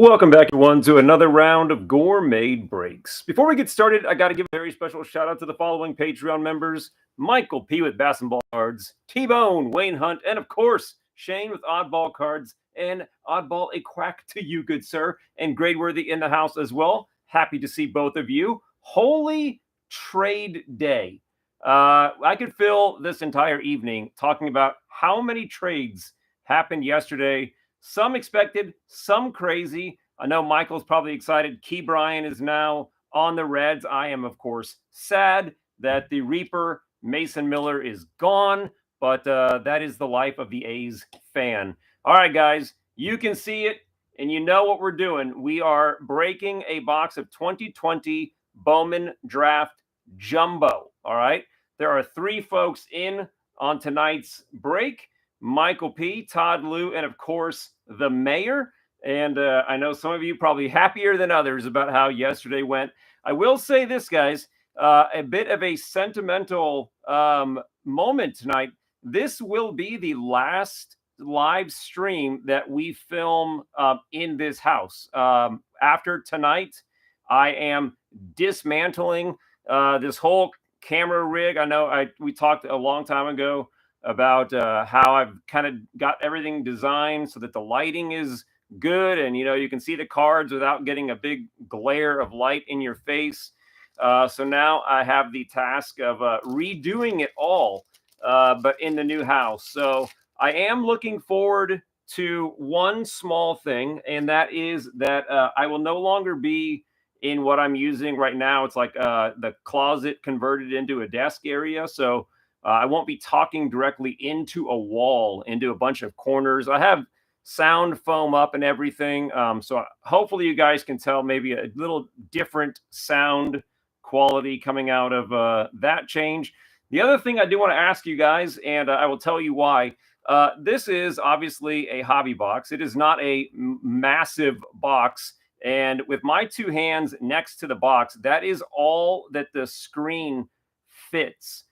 Welcome back, everyone, to another round of Gourmet Breaks. Before we get started, I got to give a very special shout out to the following Patreon members: Michael P. with Bass and Ball Cards, T-Bone, Wayne Hunt, and of course, Shane with Oddball Cards, and Oddball, a quack to you, good sir, and Gradeworthy in the house as well. Happy to see both of you. Holy Trade Day. I could fill this entire evening talking about how many trades happened yesterday. Some expected, some crazy. I know Michael's probably excited. Key Bryan is now on the Reds. I am, of course, sad that the Reaper, Mason Miller, is gone, but that is the life of the A's fan. All right, guys, you can see it, and you know what we're doing. We are breaking a box of 2020 Bowman Draft Jumbo, all right? There are three folks in on tonight's break: Michael P., Todd Lou, and of course, the mayor. And I know some of you probably happier than others about how yesterday went. I will say this, guys, a bit of a sentimental moment tonight. This will be the last live stream that we film in this house. After tonight, I am dismantling this whole camera rig. I know we talked a long time ago about how I've kind of got everything designed so that the lighting is good, and you can see the cards without getting a big glare of light in your face. So now I have the task of redoing it all, but in the new house. So I am looking forward to one small thing, and that is that I will no longer be in what I'm using right now. It's like the closet converted into a desk area. So I won't be talking directly into a wall, into a bunch of corners. I have sound foam up and everything. So hopefully you guys can tell maybe a little different sound quality coming out of that change. The other thing I do want to ask you guys, and I will tell you why, this is obviously a hobby box. It is not a massive box. And with my two hands next to the box, that is all that the screen fits.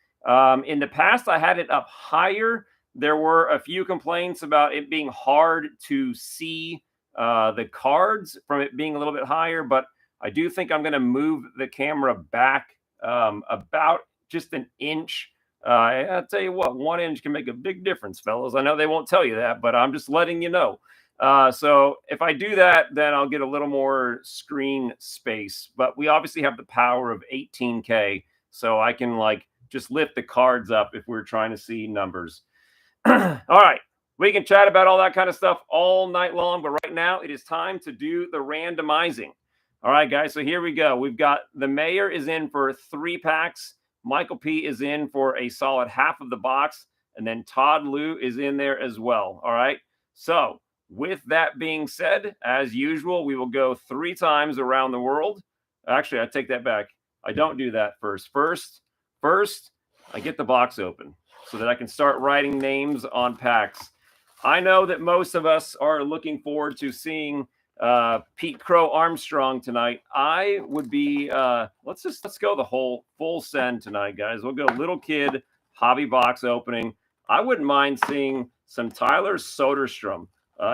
In the past, I had it up higher. There were a few complaints about it being hard to see the cards from it being a little bit higher, but I do think I'm going to move the camera back about just an inch. I'll tell you what, 1 inch can make a big difference, fellas. I know they won't tell you that, but I'm just letting you know. So if I do that, then I'll get a little more screen space. But we obviously have the power of 18K, so I can just lift the cards up if we're trying to see numbers. All right. We can chat about all that kind of stuff all night long, but right now it is time to do the randomizing. All right, guys. So here we go. We've got the mayor is in for 3 packs. Michael P. is in for a solid half of the box. And then Todd Lou is in there as well. All right. So with that being said, as usual, we will go 3 times around the world. Actually, I take that back. I don't do that first. First, I get the box open so that I can start writing names on packs. I know that most of us are looking forward to seeing Pete Crow-Armstrong tonight. I would be, let's go the whole full send tonight, guys. We'll go little kid hobby box opening. I wouldn't mind seeing some Tyler Soderstrom.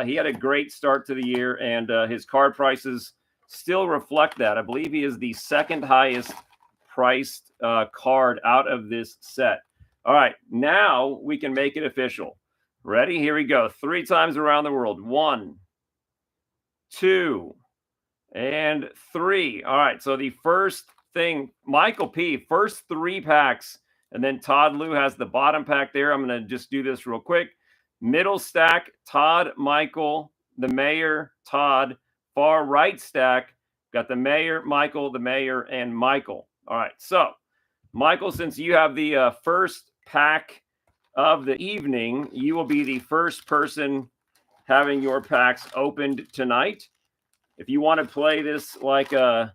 He had a great start to the year, and his card prices still reflect that. I believe he is the second highest priced card out of this set. All right, now we can make it official. Ready? Here we go. 3 times around the world. 1, 2, and 3. All right, so the first thing, Michael P., first 3 packs, and then Todd Lou has the bottom pack there. I'm going to just do this real quick. Middle stack, Todd, Michael, the mayor, Todd. Far right stack, got the mayor, Michael, the mayor, and Michael. All right, so Michael, since you have the first pack of the evening, you will be the first person having your packs opened tonight. If you want to play this like a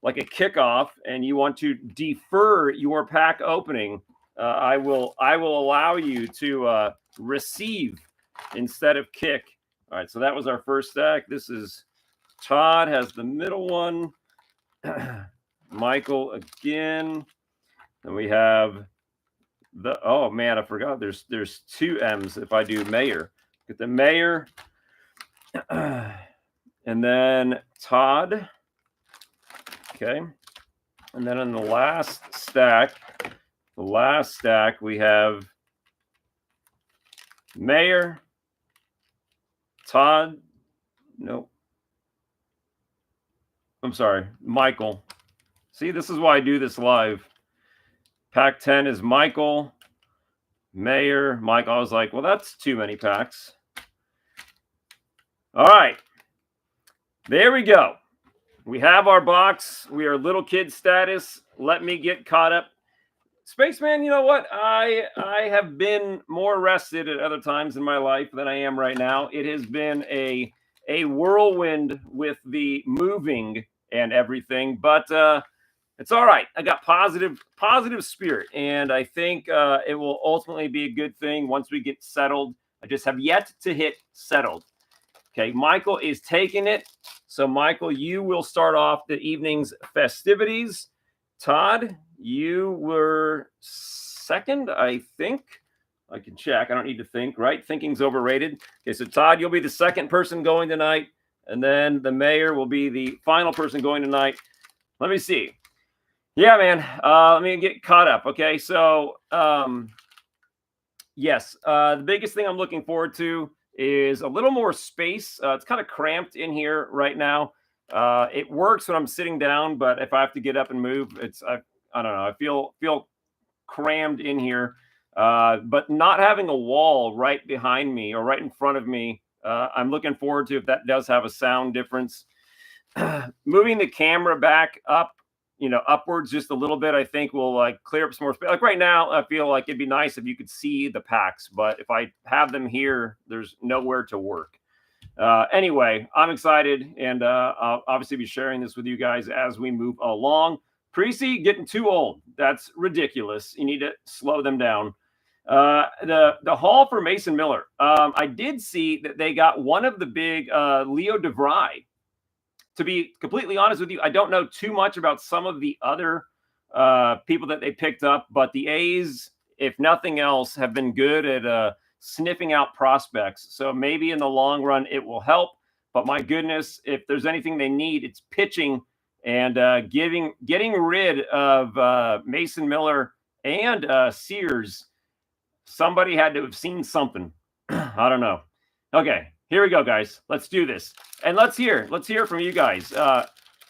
kickoff and you want to defer your pack opening, I will allow you to receive instead of kick. All right, so that was our first stack. This is Todd has the middle one. Michael again. And we have the, oh man, I forgot there's 2 M's if I do mayor. Get the mayor. And then Todd. Okay. And then in the last stack, we have Mayor, Todd. Nope. I'm sorry, Michael. See, this is why I do this live. Pack 10 is Michael, Mayor, Michael. I was like, well, that's too many packs. All right. There we go. We have our box. We are little kid status. Let me get caught up. Spaceman, you know what? I have been more rested at other times in my life than I am right now. It has been a whirlwind with the moving and everything, but it's all right. I got positive spirit, and I think it will ultimately be a good thing once we get settled. I just have yet to hit settled. Okay, Michael is taking it. So, Michael, you will start off the evening's festivities. Todd, you were second, I think. I can check. I don't need to think, right? Thinking's overrated. Okay, so Todd, you'll be the second person going tonight, and then the mayor will be the final person going tonight. Let me see. Yeah, man. Let me get caught up. Okay, so yes, the biggest thing I'm looking forward to is a little more space. It's kind of cramped in here right now. It works when I'm sitting down, but if I have to get up and move, I don't know. I feel crammed in here. But not having a wall right behind me or right in front of me, I'm looking forward to if that does have a sound difference. Moving the camera back up, upwards just a little bit, I think will like clear up some more space. Like right now, I feel like it'd be nice if you could see the packs, but if I have them here, there's nowhere to work. Anyway, I'm excited, and I'll obviously be sharing this with you guys as we move along. Precy getting too old. That's ridiculous. You need to slow them down. The haul for Mason Miller. I did see that they got one of the big Leo DeVry. To be completely honest with you, I don't know too much about some of the other people that they picked up, but the A's, if nothing else, have been good at sniffing out prospects. So maybe in the long run it will help. But my goodness, if there's anything they need, it's pitching and getting rid of Mason Miller and Sears. Somebody had to have seen something. I don't know. Okay. Here we go, guys. Let's do this. And let's hear from you guys.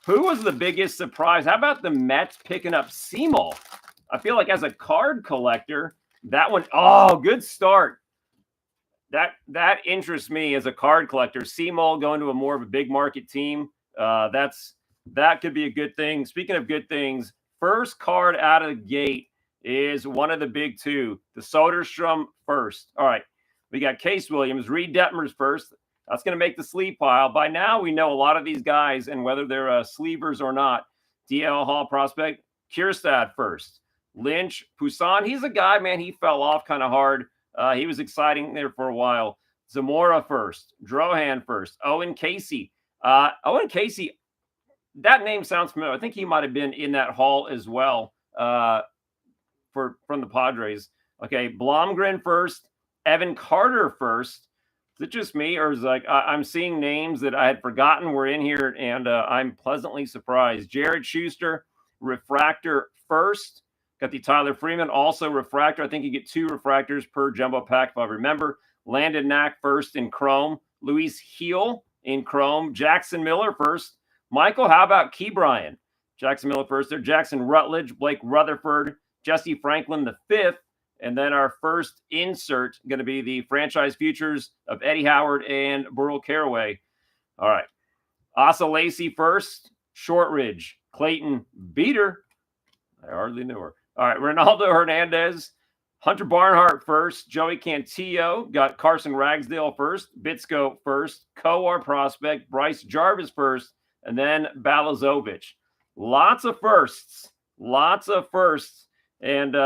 Who was the biggest surprise? How about the Mets picking up Seymour? I feel like as a card collector, that one, good start. That interests me as a card collector. Seymour going to a more of a big market team. That could be a good thing. Speaking of good things, first card out of the gate is one of the big two, the Soderstrom first. All right. We got Case Williams, Reed Detmers first. That's going to make the sleeve pile. By now, we know a lot of these guys and whether they're sleevers or not. DL Hall prospect, Kierstad first. Lynch, Poussin, he's a guy, man, he fell off kind of hard. He was exciting there for a while. Zamora first. Drohan first. Owen Casey. Owen Casey, that name sounds familiar. I think he might have been in that hall as well from the Padres. Okay, Blomgren first. Evan Carter first. Is it just me, or is like I'm seeing names that I had forgotten were in here, and I'm pleasantly surprised. Jared Schuster, refractor first. Got the Tyler Freeman, also refractor. I think you get 2 refractors per jumbo pack, if I remember. Landon Knack first in chrome. Luis Heel in chrome. Jackson Miller first. Michael, how about Key Bryan? Jackson Miller first there. Jackson Rutledge, Blake Rutherford, Jesse Franklin the 5th. And then our first insert going to be the franchise futures of Eddie Howard and Burl Caraway. All right. Asa Lacey first. Shortridge. Clayton Beater. I hardly knew her. All right. Ronaldo Hernandez. Hunter Barnhart first. Joey Cantillo. Got Carson Ragsdale first. Bitsko first. Coar prospect. Bryce Jarvis first. And then Balazovic. Lots of firsts. And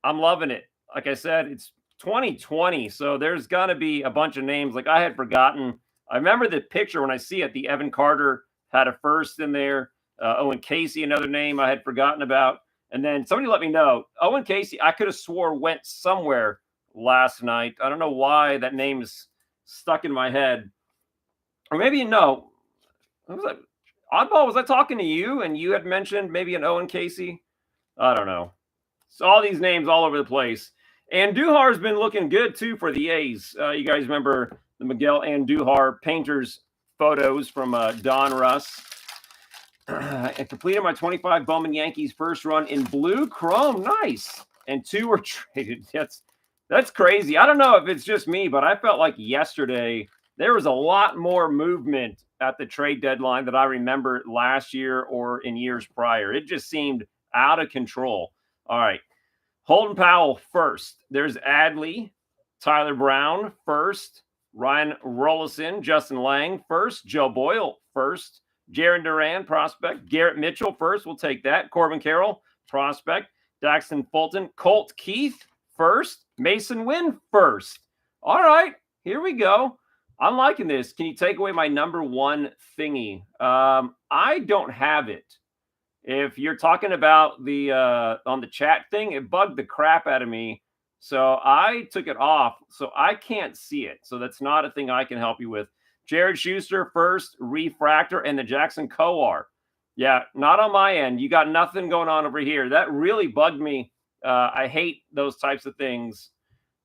I'm loving it. Like I said, it's 2020, so there's got to be a bunch of names. Like I had forgotten. I remember the picture when I see it. The Evan Carter had a first in there. Owen Casey, another name I had forgotten about. And then somebody let me know. Owen Casey, I could have swore went somewhere last night. I don't know why that name is stuck in my head. Or maybe no. What was that? Oddball, was I talking to you and you had mentioned maybe an Owen Casey? I don't know. So all these names all over the place. Andujar's been looking good too for the A's. You guys remember the Miguel Andujar painters photos from Donruss. I completed my 25 Bowman Yankees first run in blue chrome. Nice. And 2 were traded. That's crazy. I don't know if it's just me, but I felt like yesterday there was a lot more movement at the trade deadline that I remember last year or in years prior. It just seemed out of control. All right. Holden Powell first. There's Adley, Tyler Brown first, Ryan Rollison, Justin Lang first, Joe Boyle first, Jaron Duran prospect, Garrett Mitchell first. We'll take that. Corbin Carroll prospect, Daxton Fulton, Colt Keith first, Mason Wynn first. All right, here we go. I'm liking this. Can you take away my number 1 thingy? I don't have it. If you're talking about the on the chat thing, it bugged the crap out of me. So I took it off. So I can't see it. So that's not a thing I can help you with. Jared Schuster first, refractor, and the Jackson Coar. Yeah, not on my end. You got nothing going on over here. That really bugged me. I hate those types of things.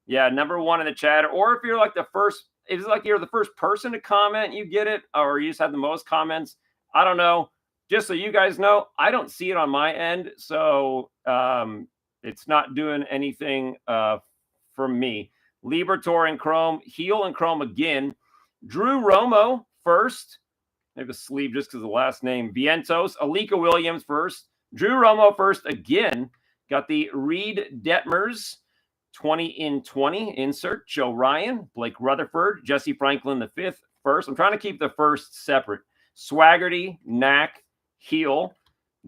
Yeah, number 1 in the chat. Or if you're like the first, it's like you're the first person to comment, you get it, or you just have the most comments. I don't know. Just so you guys know, I don't see it on my end, so it's not doing anything for me. Libertor in chrome, Heel in chrome again. Drew Romo first. I have a sleeve just because of the last name. Vientos, Alika Williams first. Drew Romo first again. Got the Reed Detmers 20 in 20 insert. Joe Ryan, Blake Rutherford, Jesse Franklin the 5th first. I'm trying to keep the first separate. Swaggerty, Knack, Heel,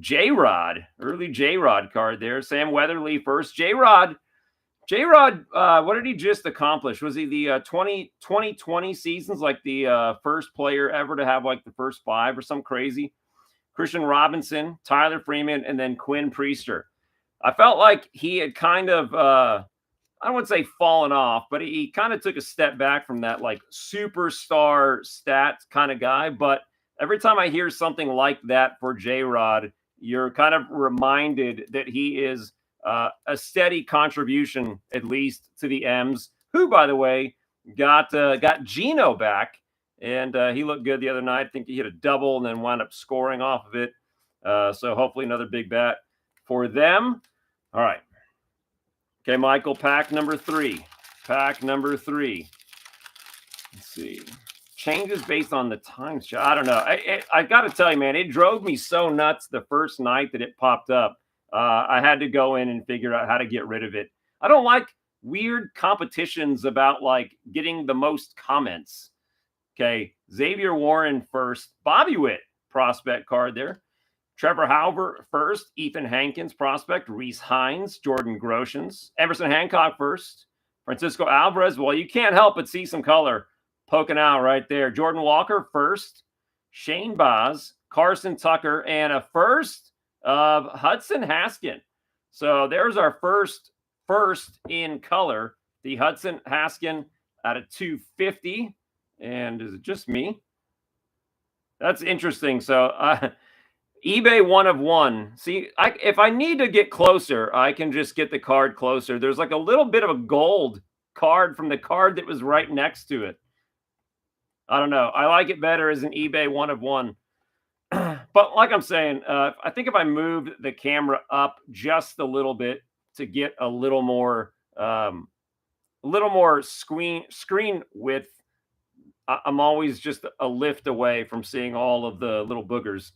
J-Rod, early J-Rod card there. Sam Weatherly first. J-Rod, what did he just accomplish? Was he the 2020 seasons, like the first player ever to have like the first 5 or something crazy? Christian Robinson, Tyler Freeman, and then Quinn Priester. I felt like he had kind of, I wouldn't say fallen off, but he kind of took a step back from that like superstar stats kind of guy. But every time I hear something like that for J-Rod, you're kind of reminded that he is a steady contribution, at least to the M's, who, by the way, got Gino back, and he looked good the other night. I think he hit a double and then wound up scoring off of it. So hopefully another big bat for them. All right. Okay, Michael, pack number 3. Pack number 3. Let's see. Changes based on the time shot. I don't know. I got to tell you, man, it drove me so nuts the first night that it popped up. I had to go in and figure out how to get rid of it. I don't like weird competitions about like getting the most comments. Okay, Xavier Warren first. Bobby Witt prospect card there. Trevor Hauver first. Ethan Hankins prospect. Reese Hines. Jordan Groshans. Emerson Hancock first. Francisco Alvarez. Well, you can't help but see some color poking out right there. Jordan Walker first. Shane Baz. Carson Tucker. And a first of Hudson Haskin. So there's our first in color. The Hudson Haskin out of 250. And is it just me? That's interesting. So eBay 1 of 1. See, if I need to get closer, I can just get the card closer. There's like a little bit of a gold card from the card that was right next to it. I don't know. I like it better as an eBay 1 of 1. But like I'm saying, I think if I moved the camera up just a little bit to get a little more screen width, I'm always just a lift away from seeing all of the little boogers.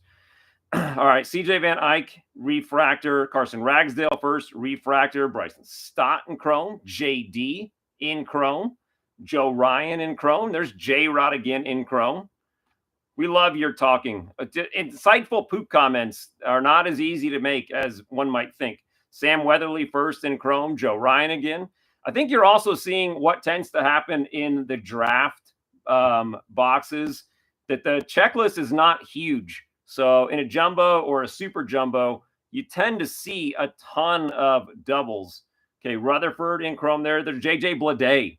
All right, CJ Van Eyck, refractor. Carson Ragsdale first, refractor. Bryson Stott in chrome. JD in chrome. Joe Ryan in chrome. There's J-Rod again in chrome. We love your talking. Insightful poop comments are not as easy to make as one might think. Sam Weatherly first in chrome. Joe Ryan again. I think you're also seeing what tends to happen in the draft boxes, that the checklist is not huge. So in a jumbo or a super jumbo, you tend to see a ton of doubles. Okay, Rutherford in chrome there. There's JJ Bleday.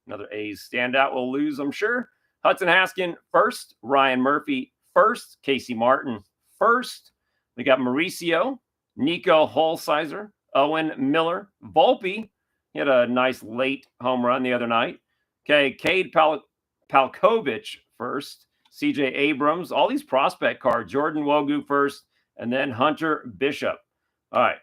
Another A's standout will lose, I'm sure. Hudson Haskin first. Ryan Murphy first. Casey Martin first. We got Mauricio, Nico Holsizer, Owen Miller, Volpe. He had a nice late home run the other night. Okay, Cade Palkovich first. CJ Abrams, all these prospect cards. Jordan Wogu first, and then Hunter Bishop. All right,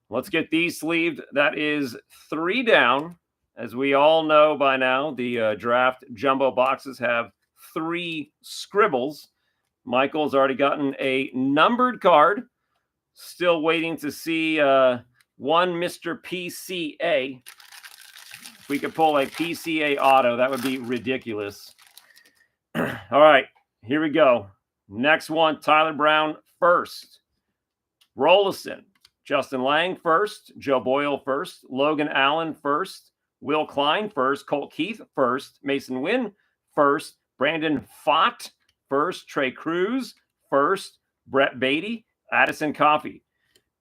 let's get these sleeved. That is 3 down. As we all know by now, the draft jumbo boxes have 3 scribbles. Michael's already gotten a numbered card. Still waiting to see one Mr. PCA. If we could pull a PCA auto, that would be ridiculous. All right, here we go. Next one, Tyler Brown first. Rollison, Justin Lang first. Joe Boyle first. Logan Allen first. Will Klein first. Colt Keith first. Mason Wynn first. Brandon Fott first. Trey Cruz first. Brett Beatty. Addison Coffey.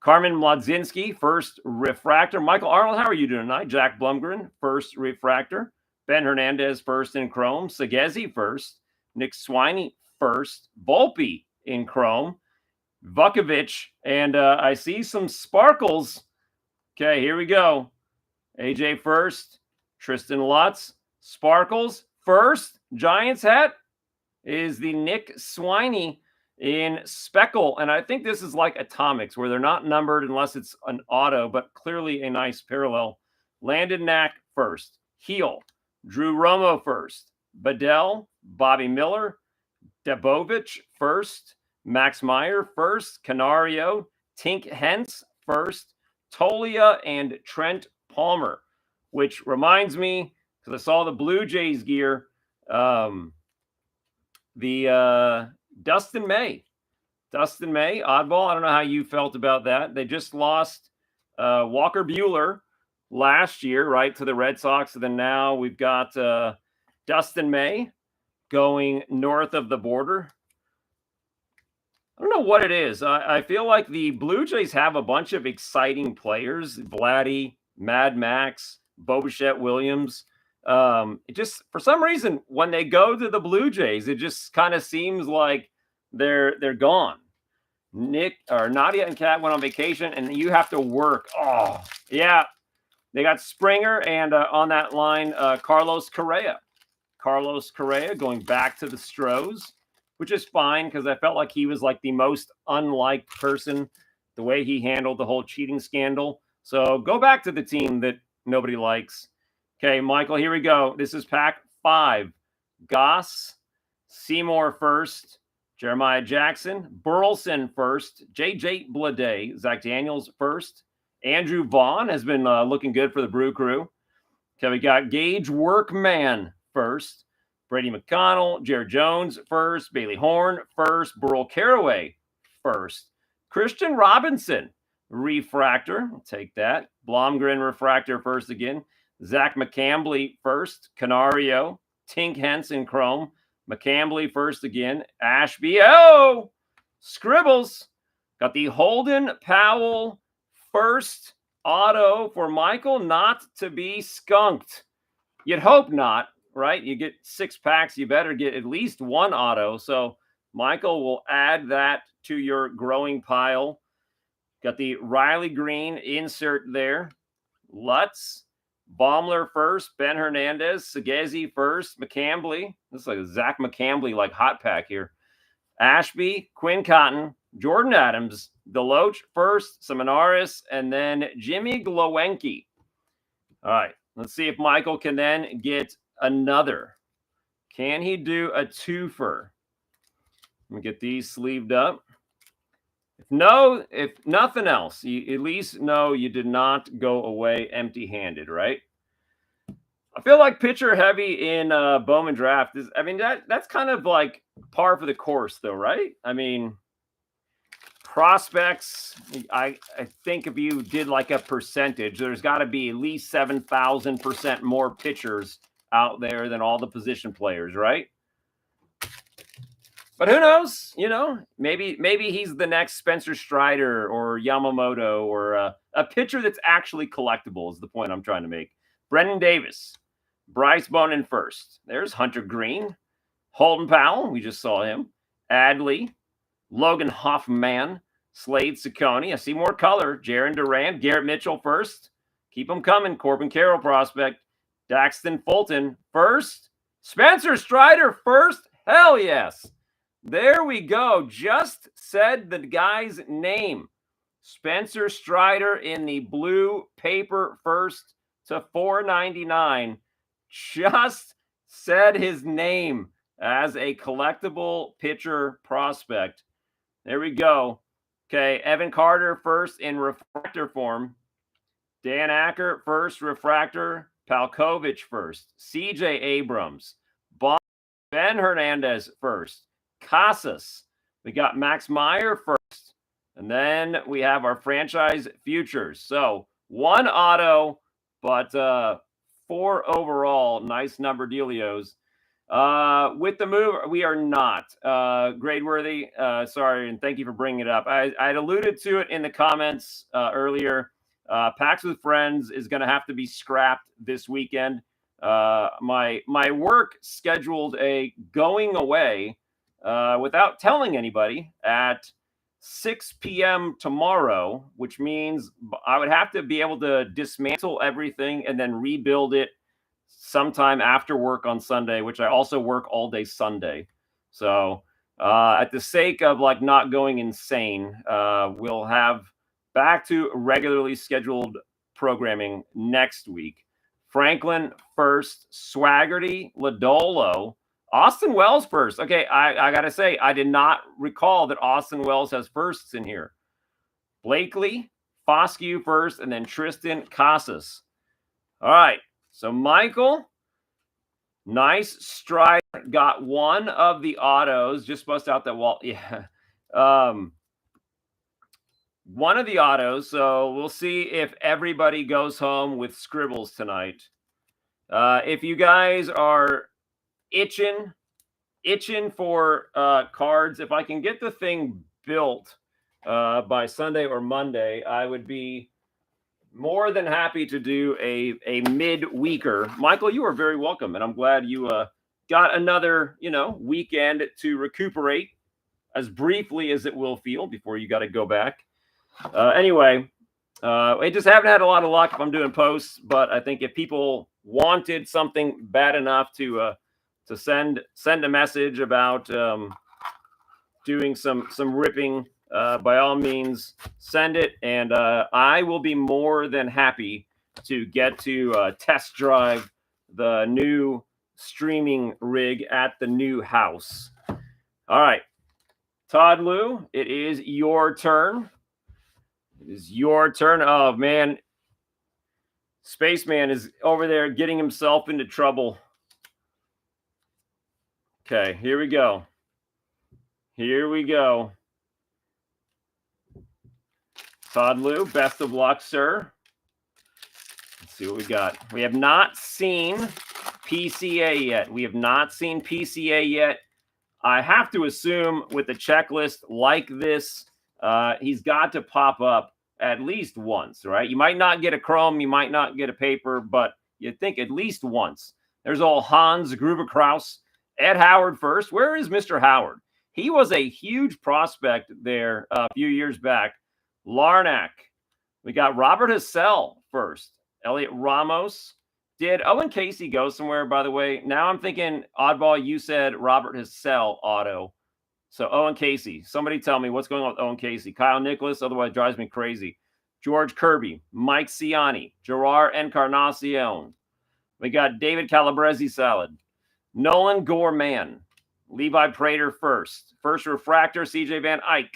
Carmen Mlodzinski, first refractor. Michael Arnold, how are you doing tonight? Jack Blumgren, first refractor. Ben Hernandez, first in chrome. Segezi, first. Nick Swiney, first. Volpe in chrome. Vukovic, and I see some sparkles. Okay, here we go. AJ first. Tristan Lutz, sparkles. First Giants hat is the Nick Swiney in speckle, and I think this is like atomics where they're not numbered unless it's an auto, but clearly a nice parallel. Landon Knack first. Heel, Drew Romo first. Bedell, Bobby Miller, Debovich first. Max Meyer first. Canario, Tink Hentz first. Tolia and Trent Palmer, which reminds me, because I saw the Blue Jays gear, Dustin May, oddball. I don't know how you felt about that. They just lost Walker Buehler last year, right, to the Red Sox. And then now we've got Dustin May going north of the border. I don't know what it is. I feel like the Blue Jays have a bunch of exciting players. Vladdy, Mad Max, Bo Bichette Williams. It just, for some reason, when they go to the Blue Jays, it just kind of seems like they're gone. Nadia and Kat went on vacation, and you have to work. Oh, yeah. They got Springer, and on that line, Carlos Correa. Carlos Correa going back to the Stros, which is fine because I felt like he was like the most unliked person, the way he handled the whole cheating scandal. So go back to the team that nobody likes. Okay, Michael, here we go. This is pack 5. Goss, Seymour first, Jeremiah Jackson, Burleson first, J.J. Bleday, Zach Daniels first. Andrew Vaughn has been looking good for the Brew Crew. Okay, we got Gage Workman first, Brady McConnell, Jared Jones first, Bailey Horn first, Burl Caraway first, Christian Robinson, refractor, I'll take that. Blomgren refractor first again. Zach McCambly first, Canario, Tink Hentz in chrome, McCambly first again, Ashby, oh, scribbles. Got the Holden Powell first auto for Michael, not to be skunked. You'd hope not, right? You get 6 packs, you better get at least 1 auto. So Michael will add that to your growing pile. Got the Riley Green insert there. Lutz, Baumler first, Ben Hernandez, Segezi first, McCambly. This is like a Zach McCambly like hot pack here. Ashby, Quinn Cotton, Jordan Adams, Deloach first, Seminaris, and then Jimmy Glowenke. All right, let's see if Michael can then get another. Can he do a twofer? Let me get these sleeved up. If nothing else, you at least know you did not go away empty-handed, right? I feel like pitcher heavy in Bowman draft is, I mean, that's kind of like par for the course though, right? I mean, prospects, I think if you did like a percentage, there's got to be at least 7,000% more pitchers out there than all the position players, right? But who knows? You know, maybe he's the next Spencer Strider or Yamamoto or a pitcher that's actually collectible is the point I'm trying to make. Brendan Davis, Bryce Bonin first. There's Hunter Green. Holden Powell, we just saw him. Adley, Logan Hoffman, Slade Ciccone. I see more color. Jaron Duran, Garrett Mitchell first. Keep them coming. Corbin Carroll prospect. Daxton Fulton first. Spencer Strider first. Hell yes. There we go. Just said the guy's name. Spencer Strider in the blue paper first to $4.99. Just said his name as a collectible pitcher prospect. There we go. Okay, Evan Carter first in refractor form. Dan Acker first refractor. Palkovich first. CJ Abrams. Ben Hernandez first. Casas. We got Max Meyer first. And then we have our franchise futures. So 1 auto, but 4 overall. Nice number dealios. With the move, we are not grade worthy. Sorry, and thank you for bringing it up. I'd alluded to it in the comments earlier. Packs with Friends is going to have to be scrapped this weekend. My work scheduled a going away without telling anybody at 6 p.m. tomorrow, which means I would have to be able to dismantle everything and then rebuild it sometime after work on Sunday, which I also work all day Sunday. So at the sake of like not going insane, we'll have back to regularly scheduled programming next week. Franklin first, Swaggerty, Lodolo, Austin Wells first. Okay, I got to say, I did not recall that Austin Wells has firsts in here. Blakely, Foscue first, and then Tristan Casas. All right, so Michael, nice stride. Got one of the autos. Just bust out that wall. Yeah. One of the autos. So we'll see if everybody goes home with scribbles tonight. If you guys are itching for cards, if I can get the thing built by Sunday or Monday, I would be more than happy to do a mid-weeker. Michael, you are very welcome, and I'm glad you got another weekend to recuperate, as briefly as it will feel before you got to go back. Anyway, I just haven't had a lot of luck if I'm doing posts, but I think if people wanted something bad enough to send a message about doing some ripping, by all means, send it, and I will be more than happy to get to test drive the new streaming rig at the new house. All right, Todd Lou, it is your turn. It is your turn. Oh, man. Spaceman is over there getting himself into trouble. Okay, here we go. Here we go. Todd Lou, best of luck, sir. Let's see what we got. We have not seen PCA yet. We have not seen PCA yet. I have to assume with a checklist like this, he's got to pop up at least once, right? You might not get a chrome, you might not get a paper, but you'd think at least once. There's old Hans Gruber-Kraus. Ed Howard first. Where is Mr. Howard? He was a huge prospect there a few years back. Larnack. We got Robert Hassell first. Elliot Ramos. Did Owen Casey go somewhere, by the way? Now I'm thinking, Oddball, you said Robert Hassell auto. So Owen Casey. Somebody tell me what's going on with Owen Casey. Kyle Nicholas, otherwise drives me crazy. George Kirby. Mike Ciani. Gerard Encarnacion. We got David Calabrese salad. Nolan Gorman. Levi Prater first. First refractor, CJ Van Eyck.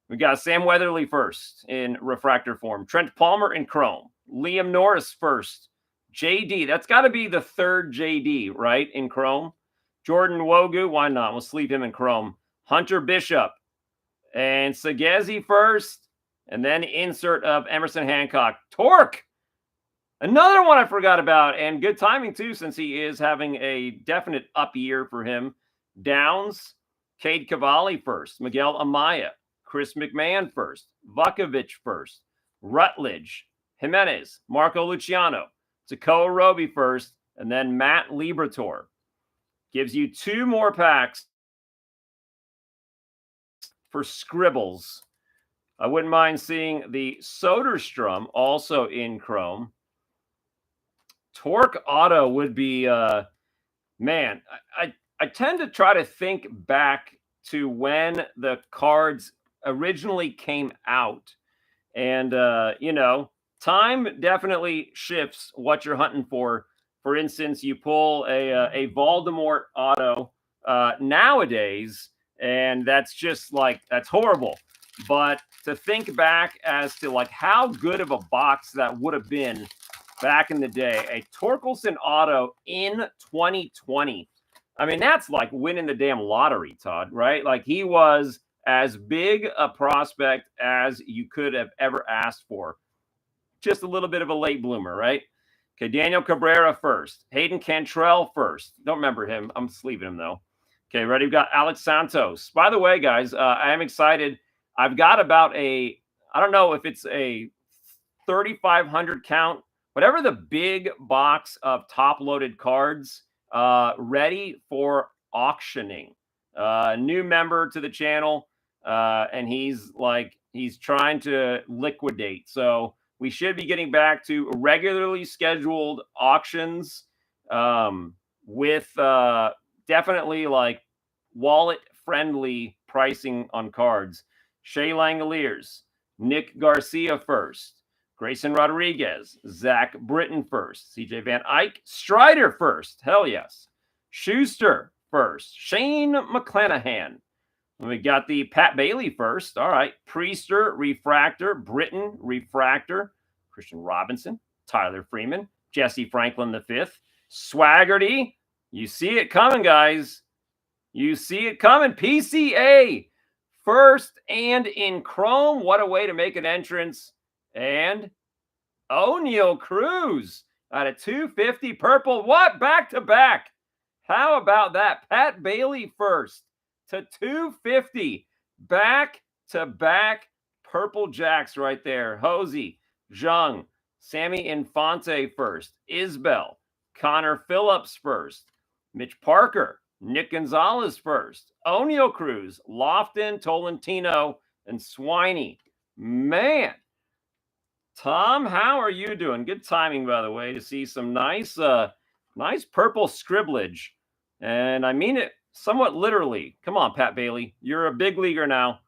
We got Sam Weatherly first in refractor form. Trent Palmer in chrome. Liam Norris first. JD. That's got to be the third JD, right, in chrome. Jordan Wogu. Why not? We'll sleeve him in chrome. Hunter Bishop. And Sagezi first. And then insert of Emerson Hancock. Torque. Another one I forgot about, and good timing too, since he is having a definite up year for him. Downs, Cade Cavalli first, Miguel Amaya, Chris McMahon first, Vukovich first, Rutledge, Jimenez, Marco Luciano, Takoa Roby first, and then Matt Liberatore. Gives you 2 more packs for scribbles. I wouldn't mind seeing the Soderstrom also in chrome. Torque Auto would be, man, I tend to try to think back to when the cards originally came out. And, you know, time definitely shifts what you're hunting for. For instance, you pull a Voldemort auto nowadays, and that's just like, that's horrible. But to think back as to like how good of a box that would have been back in the day, a Torkelson auto in 2020. I mean, that's like winning the damn lottery, Todd, right? Like, he was as big a prospect as you could have ever asked for. Just a little bit of a late bloomer, right? Okay, Daniel Cabrera first. Hayden Cantrell first. Don't remember him. I'm sleeving him, though. Okay, ready? We've got Alex Santos. By the way, guys, I am excited. I've got about I don't know if it's a 3,500 count, whatever the big box of top-loaded cards ready for auctioning. New member to the channel, and he's trying to liquidate. So we should be getting back to regularly scheduled auctions with definitely like wallet-friendly pricing on cards. Shea Langoliers, Nick Garcia first, Grayson Rodriguez, Zach Britton first, CJ Van Eyck, Strider first, hell yes, Schuster first, Shane McClanahan. We got the Pat Bailey first. All right, Priester, Refractor, Britton, Refractor, Christian Robinson, Tyler Freeman, Jesse Franklin V, Swaggerty. You see it coming, guys. You see it coming. PCA first and in chrome. What a way to make an entrance. And O'Neal Cruz at a 250 purple. What? Back to back. How about that? Pat Bailey first to 250. Back to back purple jacks right there. Hosey, Zhang, Sammy Infante first. Isbell, Connor Phillips first. Mitch Parker, Nick Gonzalez first. O'Neal Cruz, Lofton, Tolentino, and Swiney. Man. Tom, how are you doing? Good timing, by the way, to see some nice nice purple scribblage. And I mean it somewhat literally. Come on, Pat Bailey. You're a big leaguer now.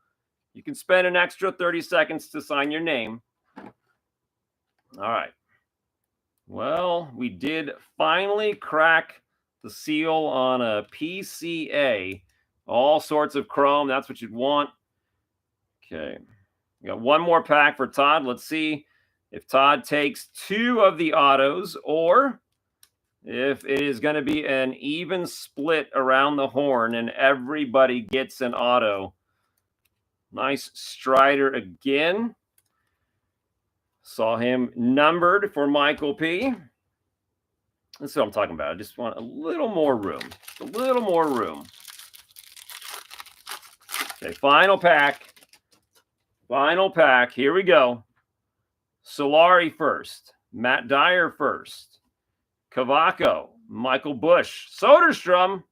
You can spend an extra 30 seconds to sign your name. All right. Well, we did finally crack the seal on a PCA. All sorts of chrome. That's what you'd want. Okay. We got one more pack for Todd. Let's see if Todd takes 2 of the autos or if it is going to be an even split around the horn and everybody gets an auto. Nice Strider again. Saw him numbered for Michael P. That's what I'm talking about. I just want a little more room. A little more room. Okay, final pack. Final pack. Here we go. Solari first. Matt Dyer first. Cavaco. Michael Bush. Soderstrom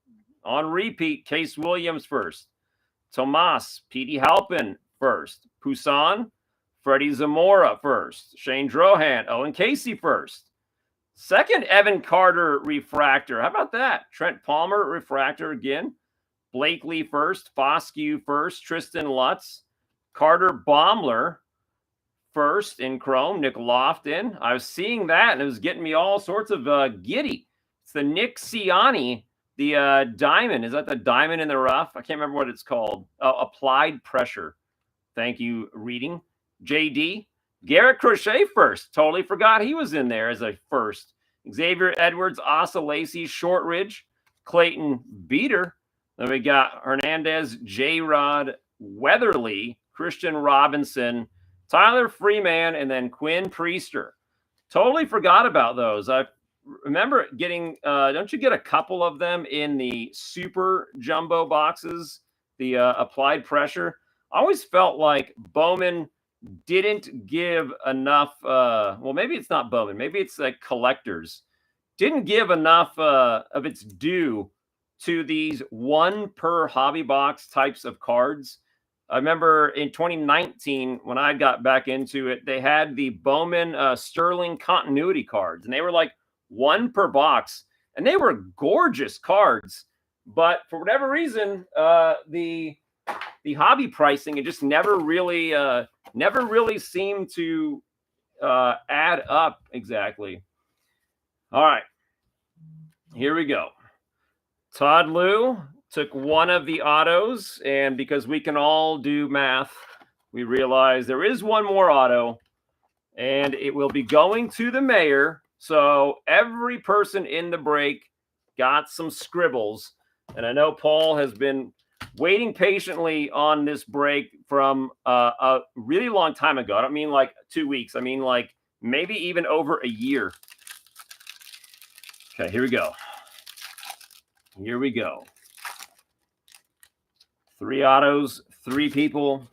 on repeat. Case Williams first. Tomas. Petey Halpin first. Poussin. Freddie Zamora first. Shane Drohan. Owen Casey first. Second, Evan Carter refractor. How about that? Trent Palmer refractor again. Blakely first. Foscue first. Tristan Lutz. Carter Baumler first in chrome. Nick Lofton. I was seeing that, and it was getting me all sorts of giddy. It's the Nick Ciani, the diamond. Is that the diamond in the rough? I can't remember what it's called. Applied pressure. Thank you, reading. JD. Garrett Crochet first. Totally forgot he was in there as a first. Xavier Edwards, Asa Lacey, Shortridge, Clayton Beater. Then we got Hernandez, J-Rod, Weatherly, Christian Robinson, Tyler Freeman, and then Quinn Priester. Totally forgot about those. I remember getting, don't you get a couple of them in the super jumbo boxes, the applied pressure? I always felt like Bowman didn't give enough, well, maybe it's not Bowman, maybe it's like collectors, didn't give enough of its due to these 1 per hobby box types of cards. I remember in 2019 when I got back into it, they had the Bowman Sterling continuity cards, and they were like 1 per box, and they were gorgeous cards. But for whatever reason, the hobby pricing, it just never really seemed to add up exactly. All right, here we go. Todd Liu took one of the autos, and because we can all do math, we realize there is one more auto, and it will be going to the mayor. So every person in the break got some scribbles, and I know Paul has been waiting patiently on this break from a really long time ago. I don't mean like 2 weeks. I mean like maybe even over a year. Okay, here we go. Here we go. 3 autos, 3 people.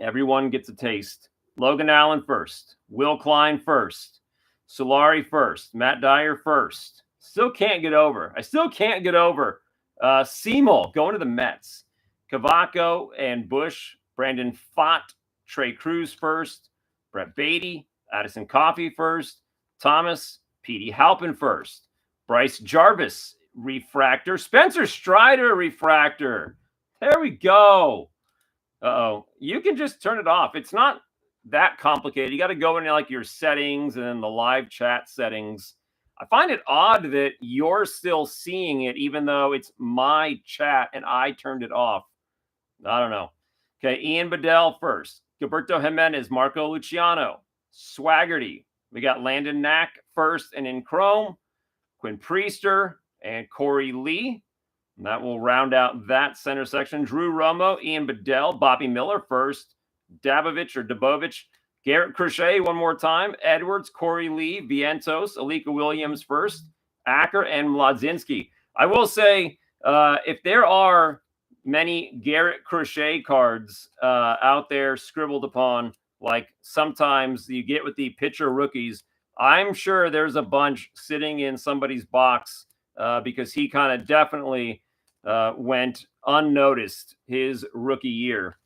Everyone gets a taste. Logan Allen first. Will Klein first. Solari first. Matt Dyer first. Still can't get over. I still can't get over Seymour going to the Mets. Cavaco and Bush. Brandon Pfaadt. Trey Cruz first. Brett Beatty. Addison Coffey first. Thomas. Petey Halpin first. Bryce Jarvis. Refractor. Spencer Strider refractor. There we go. Uh-oh. You can just turn it off. It's not that complicated. You got to go into like your settings and then the live chat settings. I find it odd that you're still seeing it even though it's my chat and I turned it off. I don't know. Okay, Ian Bedell first. Gilberto Jimenez, Marco Luciano, Swaggerty. We got Landon Knack first and in Chrome. Quinn Priester and Corey Lee. And that will round out that center section. Drew Romo, Ian Bedell, Bobby Miller first. Dabovich, Garrett Crochet one more time. Edwards, Corey Lee, Vientos, Alika Williams first. Acker and Mladzinski. I will say, if there are many Garrett Crochet cards out there scribbled upon, like sometimes you get with the pitcher rookies, I'm sure there's a bunch sitting in somebody's box because he kind of definitely went unnoticed his rookie year.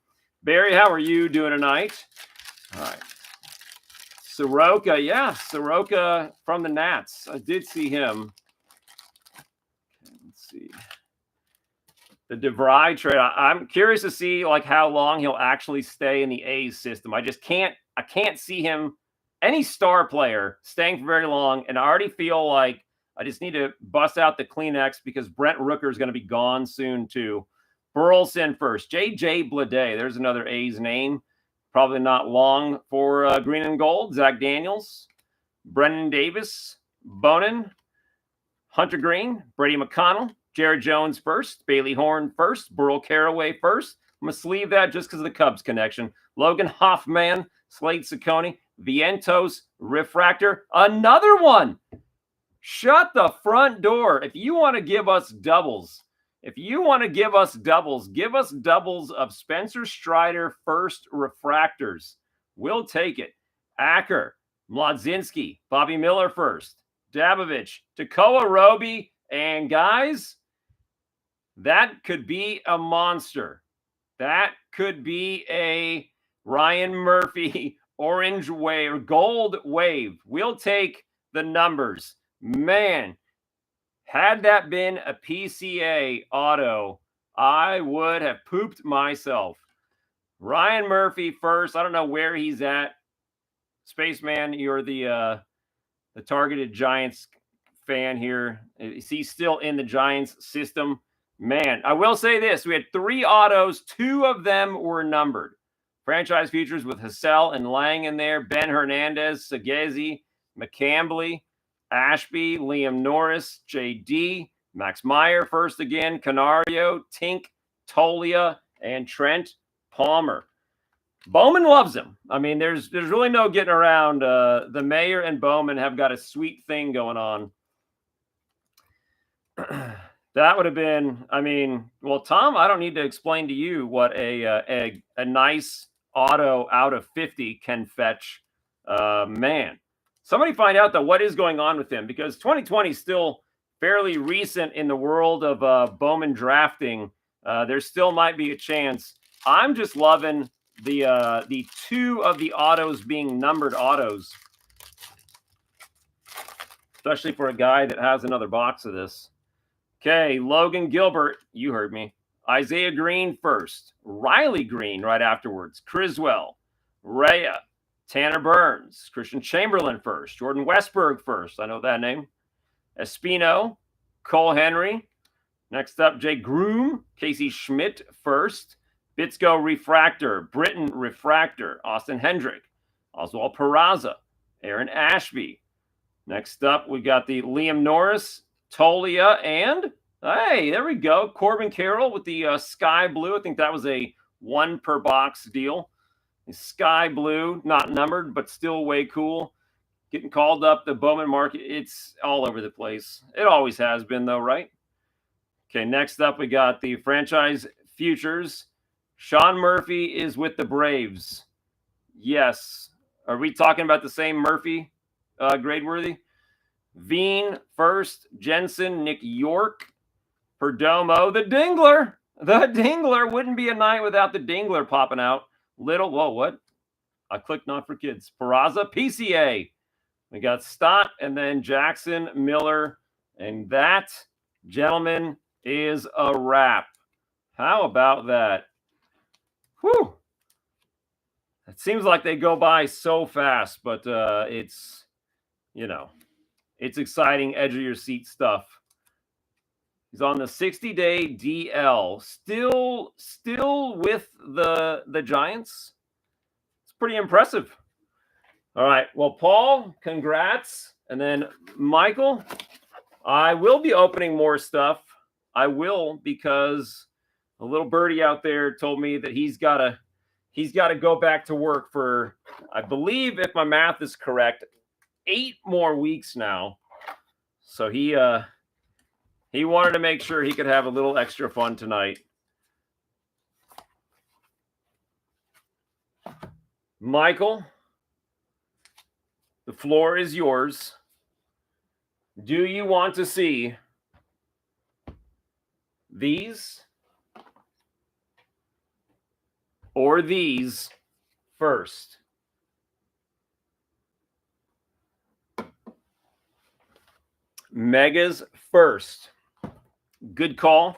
Barry, how are you doing tonight? All right. Soroka, yeah, Soroka from the Nats. I did see him. Okay, let's see. The DeVry trade. I'm curious to see like how long he'll actually stay in the A's system. I can't see him, any star player, staying for very long. And I already feel like I just need to bust out the Kleenex because Brent Rooker is going to be gone soon too. Burleson first. J.J. Blade. There's another A's name. Probably not long for green and gold. Zach Daniels. Brendan Davis. Bonin. Hunter Green. Brady McConnell. Jared Jones first. Bailey Horn first. Burl Caraway first. I'm going to sleeve that just because of the Cubs connection. Logan Hoffman. Slade Ciccone. Vientos. Refractor. Another one. Shut the front door. If you want to give us doubles, give us doubles of Spencer Strider first refractors. We'll take it. Acker, Mladzinski, Bobby Miller first, Dabovich, Tekoa Roby, and guys, that could be a monster. That could be a Ryan Murphy orange wave or gold wave. We'll take the numbers. Man, had that been a PCA auto, I would have pooped myself. Ryan Murphy first. I don't know where he's at. Spaceman, you're the targeted Giants fan here. Is he still in the Giants system? Man, I will say this. We had 3 autos. 2 of them were numbered. Franchise features with Hassel and Lang in there. Ben Hernandez, Sagezi, McCambly, Ashby, Liam Norris, JD, Max Meyer first again, Canario, Tink, Tolia, and Trent Palmer. Bowman loves him. I mean, there's really no getting around. The mayor and Bowman have got a sweet thing going on. That would have been, I mean, well, Tom, I don't need to explain to you what a nice auto out of 50 can fetch. Man. Somebody find out, though, what is going on with him, because 2020 still fairly recent in the world of Bowman drafting, there still might be a chance. I'm just loving the 2 of the autos being numbered autos, especially for a guy that has another box of this. Okay, Logan Gilbert, you heard me. Isaiah Green first. Riley Green right afterwards. Criswell, Rhea, Tanner Burns, Christian Chamberlain first. Jordan Westberg first. I know that name. Espino, Cole Henry. Next up, Jay Groom, Casey Schmidt first. Bitsko Refractor, Britton Refractor, Austin Hendrick, Oswald Peraza, Aaron Ashby. Next up, we got the Liam Norris, Tolia, and hey, there we go. Corbin Carroll with the sky blue. I think that was a 1 per box deal. The sky blue, not numbered, but still way cool. Getting called up the Bowman market. It's all over the place. It always has been, though, right? Okay, next up, we got the franchise futures. Sean Murphy is with the Braves. Yes. Are we talking about the same Murphy, Gradeworthy? Veen first. Jensen, Nick York. Perdomo, the Dingler. The Dingler. Wouldn't be a night without the Dingler popping out. Little, whoa, what? I clicked not for kids. Peraza, PCA. We got Stott and then Jackson, Miller. And that, gentlemen, is a wrap. How about that? Whew. It seems like they go by so fast, but it's, you know, it's exciting, edge of your seat stuff. He's on the 60-day DL. Still with the Giants. It's pretty impressive. All right. Well, Paul, congrats. And then Michael, I will be opening more stuff. I will, because a little birdie out there told me that he's got to go back to work for, I believe, if my math is correct, 8 more weeks now. So he wanted to make sure he could have a little extra fun tonight. Michael, the floor is yours. Do you want to see these or these first? Megas first. Good call.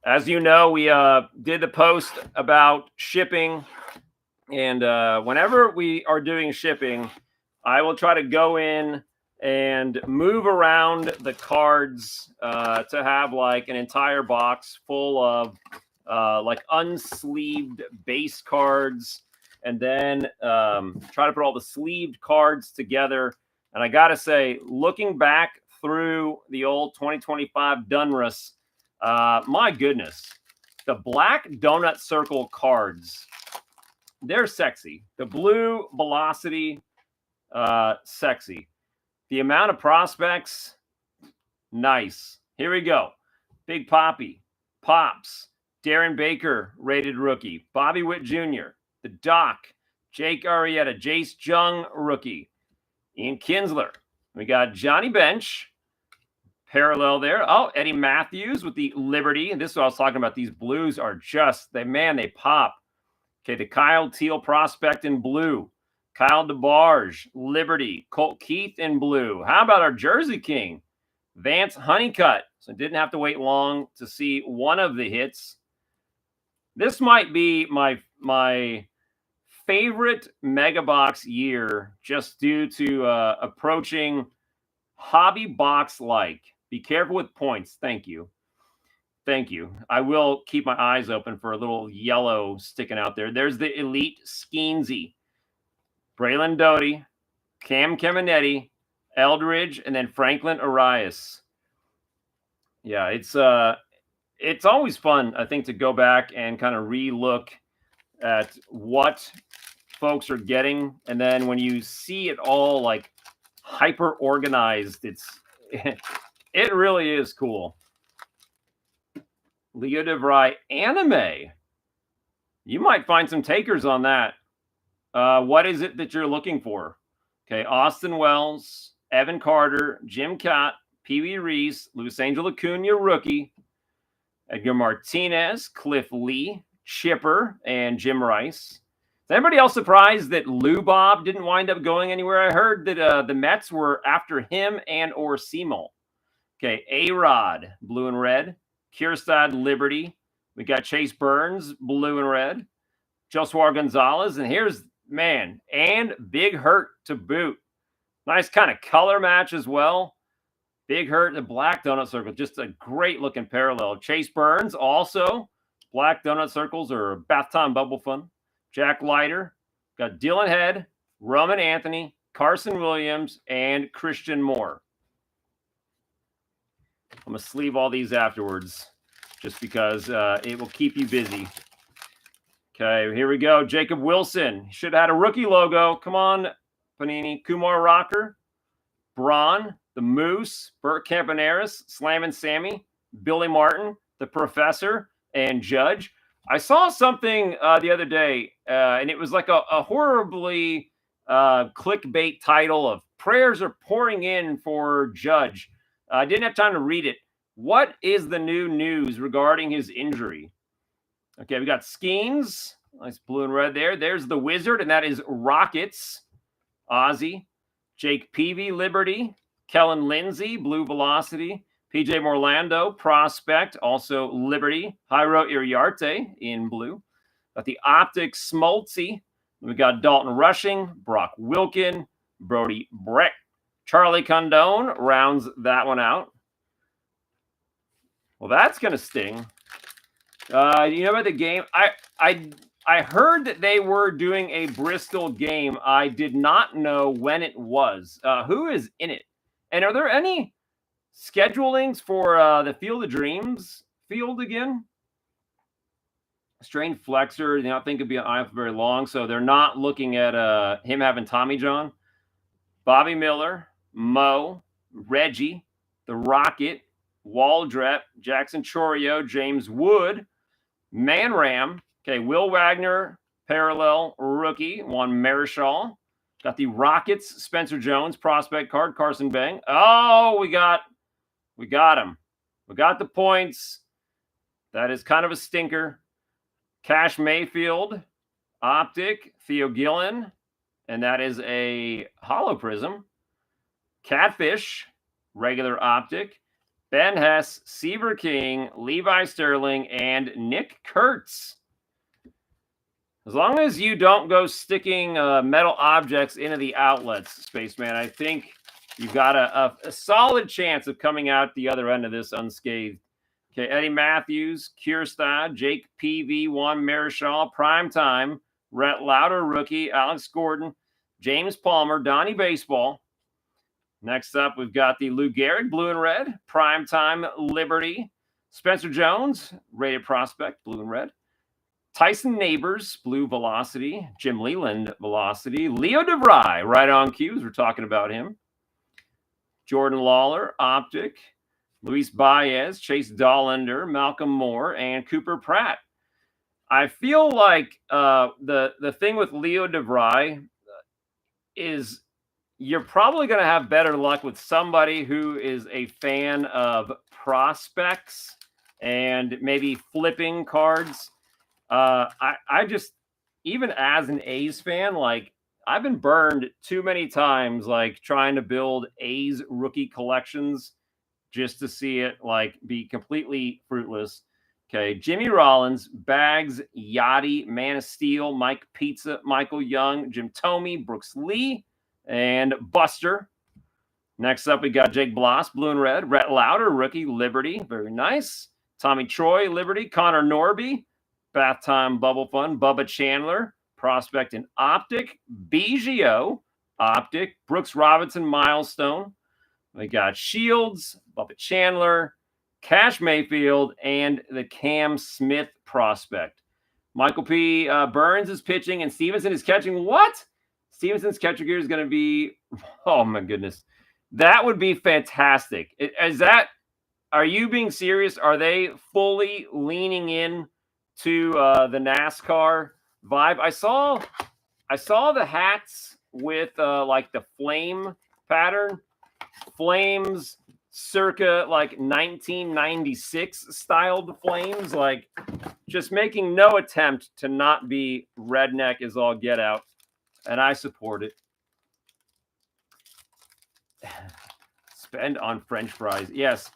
As you know, we did the post about shipping. And whenever we are doing shipping, I will try to go in and move around the cards to have like an entire box full of like unsleeved base cards, and then try to put all the sleeved cards together. And I got to say, looking back through the old 2025 Donruss, my goodness, the black donut circle cards, they're sexy. The blue velocity, sexy. The amount of prospects, nice. Here we go. Big Poppy, Pops, Darren Baker, rated rookie. Bobby Witt Jr., the Doc, Jake Arrieta, Jace Jung, rookie. Ian Kinsler. We got Johnny Bench, parallel there. Oh, Eddie Matthews with the Liberty. This is what I was talking about. These blues are just, they pop. Okay, the Kyle Teal prospect in blue. Kyle DeBarge, Liberty. Colt Keith in blue. How about our Jersey King? Vance Honeycutt. So didn't have to wait long to see one of the hits. This might be my favorite mega box year, just due to approaching hobby box like. Be careful with points. Thank you. Thank you. I will keep my eyes open for a little yellow sticking out there. There's the Elite Skeensy. Braylon Doty, Cam Caminetti, Eldridge, and then Franklin Arias. Yeah, it's always fun, I think, to go back and kind of re-look at what folks are getting, and then when you see it all like hyper organized, it really is cool. Leo DeVry anime. You might find some takers on that. What is it that you're looking for? Okay, Austin Wells, Evan Carter, Jim Cott, Pee Wee Reese, Luis Angel Acuna, rookie, Edgar Martinez, Cliff Lee, Chipper, and Jim Rice. Is anybody else surprised that Lou Bob didn't wind up going anywhere? I heard that the Mets were after him and or Seymour. Okay, A-Rod, blue and red. Kierstad, Liberty. We got Chase Burns, blue and red. Josuar Gonzalez, and here's, man, and Big Hurt to boot. Nice kind of color match as well. Big Hurt, the black donut circle, just a great looking parallel. Chase Burns, also black donut circles or bath time bubble fun. Jack Leiter, got Dylan Head, Roman Anthony, Carson Williams, and Christian Moore. I'm going to sleeve all these afterwards just because it will keep you busy. Okay, here we go. Jacob Wilson. Should have had a rookie logo. Come on, Panini. Kumar Rocker, Braun, the Moose, Burt Campaneris, Slam and Sammy, Billy Martin, the Professor, and Judge. I saw something the other day, and it was like a horribly clickbait title of prayers are pouring in for Judge. I didn't have time to read it. What is the new news regarding his injury? Okay, we got Skeens. Nice blue and red there. There's the Wizard, and that is Rockets. Ozzy. Jake Peavy, Liberty. Kellen Lindsay, Blue Velocity. PJ Morlando, Prospect, also Liberty. Jairo Iriarte in blue. Got the Optic Smoltzy. We got Dalton Rushing, Brock Wilkin, Brody Breck. Charlie Condone rounds that one out. Well, that's going to sting. You know about the game? I heard that they were doing a Bristol game. I did not know when it was. Who is in it? And are there any schedulings for the Field of Dreams field again? Strained flexor. You know, I think it'd be on for very long. So they're not looking at him having Tommy John. Bobby Miller, Mo, Reggie, the Rocket, Waldrep, Jackson Chorio, James Wood, Man Ram. Okay, Will Wagner, parallel rookie, Juan Marichal. Got the Rockets, Spencer Jones, prospect card, Carson Bang. Oh, we got him. We got the points. That is kind of a stinker. Cash Mayfield, Optic, Theo Gillen, and that is a Holo Prism. Catfish, regular Optic. Ben Hess, Seaver King, Levi Sterling, and Nick Kurtz. As long as you don't go sticking metal objects into the outlets, Spaceman, I think you've got a solid chance of coming out the other end of this unscathed. Okay, Eddie Matthews, Kierstad, Jake PV, Juan Marichal, Primetime, Rhett Lauder, rookie, Alex Gordon, James Palmer, Donnie Baseball. Next up, we've got the Lou Gehrig, blue and red, Primetime, Liberty, Spencer Jones, rated prospect, blue and red, Tyson Neighbors, blue Velocity, Jim Leland, Velocity, Leo DeVry, right on cue, as we're talking about him, Jordan Lawler, Optic, Luis Baez, Chase Dollander, Malcolm Moore, and Cooper Pratt. I feel like the thing with Leo DeVry is you're probably going to have better luck with somebody who is a fan of prospects and maybe flipping cards. I just, even as an A's fan, like I've been burned too many times, like trying to build A's rookie collections just to see it like be completely fruitless. Okay, Jimmy Rollins, Bags, Yachty, Man of Steel, Mike Pizza, Michael Young, Jim Thome, Brooks Lee, and Buster. Next up, we got Jake Bloss, blue and red, Rhett Lauder, rookie, Liberty, very nice. Tommy Troy, Liberty, Connor Norby, Bath Time Bubble Fun, Bubba Chandler, prospect and Optic, Biggio, Optic, Brooks Robinson, Milestone. We got Shields, Bubba Chandler, Cash Mayfield, and the Cam Smith prospect. Michael P. Burns is pitching, and Stevenson is catching. What? Stevenson's catcher gear is going to be, oh my goodness. That would be fantastic. Are you being serious? Are they fully leaning in to the NASCAR vibe? I saw the hats with like the flame pattern. Flames, circa like 1996 styled flames, like just making no attempt to not be redneck is all get out. And I support it. Spend on French fries. Yes.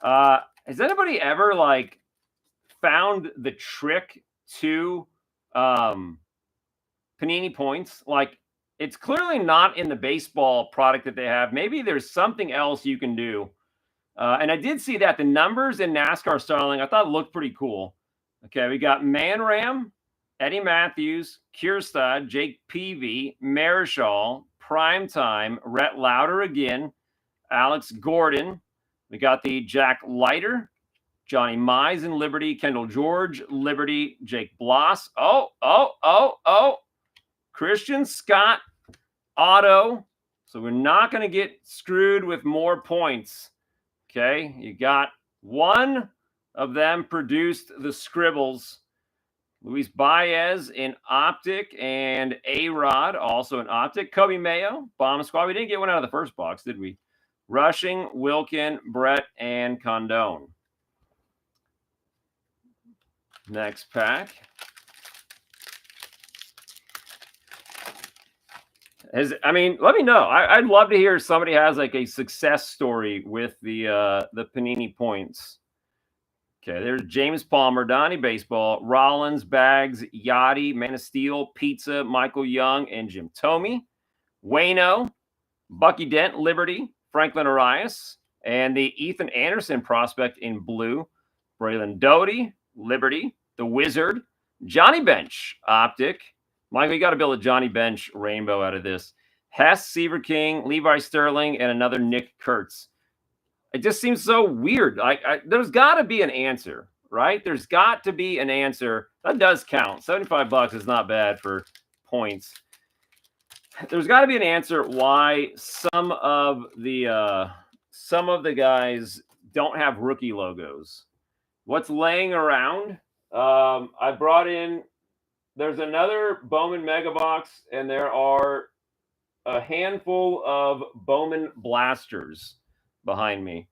Has anybody ever like found the trick to Panini points? Like, it's clearly not in the baseball product that they have. Maybe there's something else you can do. And I did see that the numbers in NASCAR styling, I thought looked pretty cool. Okay, we got Manram, Eddie Matthews, Kierstad, Jake Peavy, Marischal, Primetime, Rhett Lauder again, Alex Gordon. We got the Jack Leiter, Johnny Mize in Liberty, Kendall George, Liberty, Jake Bloss. Oh. Christian Scott, auto. So we're not going to get screwed with more points. Okay, you got one of them produced the scribbles. Luis Baez in Optic and A-Rod also in Optic. Kobe Mayo, Bomb Squad. We didn't get one out of the first box, did we? Rushing, Wilkin, Brett, and Condone. Next pack. Let me know. I'd love to hear somebody has like a success story with the Panini points. Okay, there's James Palmer, Donnie Baseball, Rollins, Bags, Yachty, Man of Steel, Pizza, Michael Young, and Jim Thome. Wayno, Bucky Dent, Liberty, Franklin Arias, and the Ethan Anderson prospect in blue. Braylon Doty, Liberty, the Wizard, Johnny Bench, Optic. Michael, you got to build a Johnny Bench rainbow out of this. Hess, Seaver King, Levi Sterling, and another Nick Kurtz. It just seems so weird. There's got to be an answer, right? There's got to be an answer. That does count. $75 is not bad for points. There's got to be an answer why some of the guys don't have rookie logos. What's laying around? I brought in. There's another Bowman Mega Box, and there are a handful of Bowman Blasters behind me.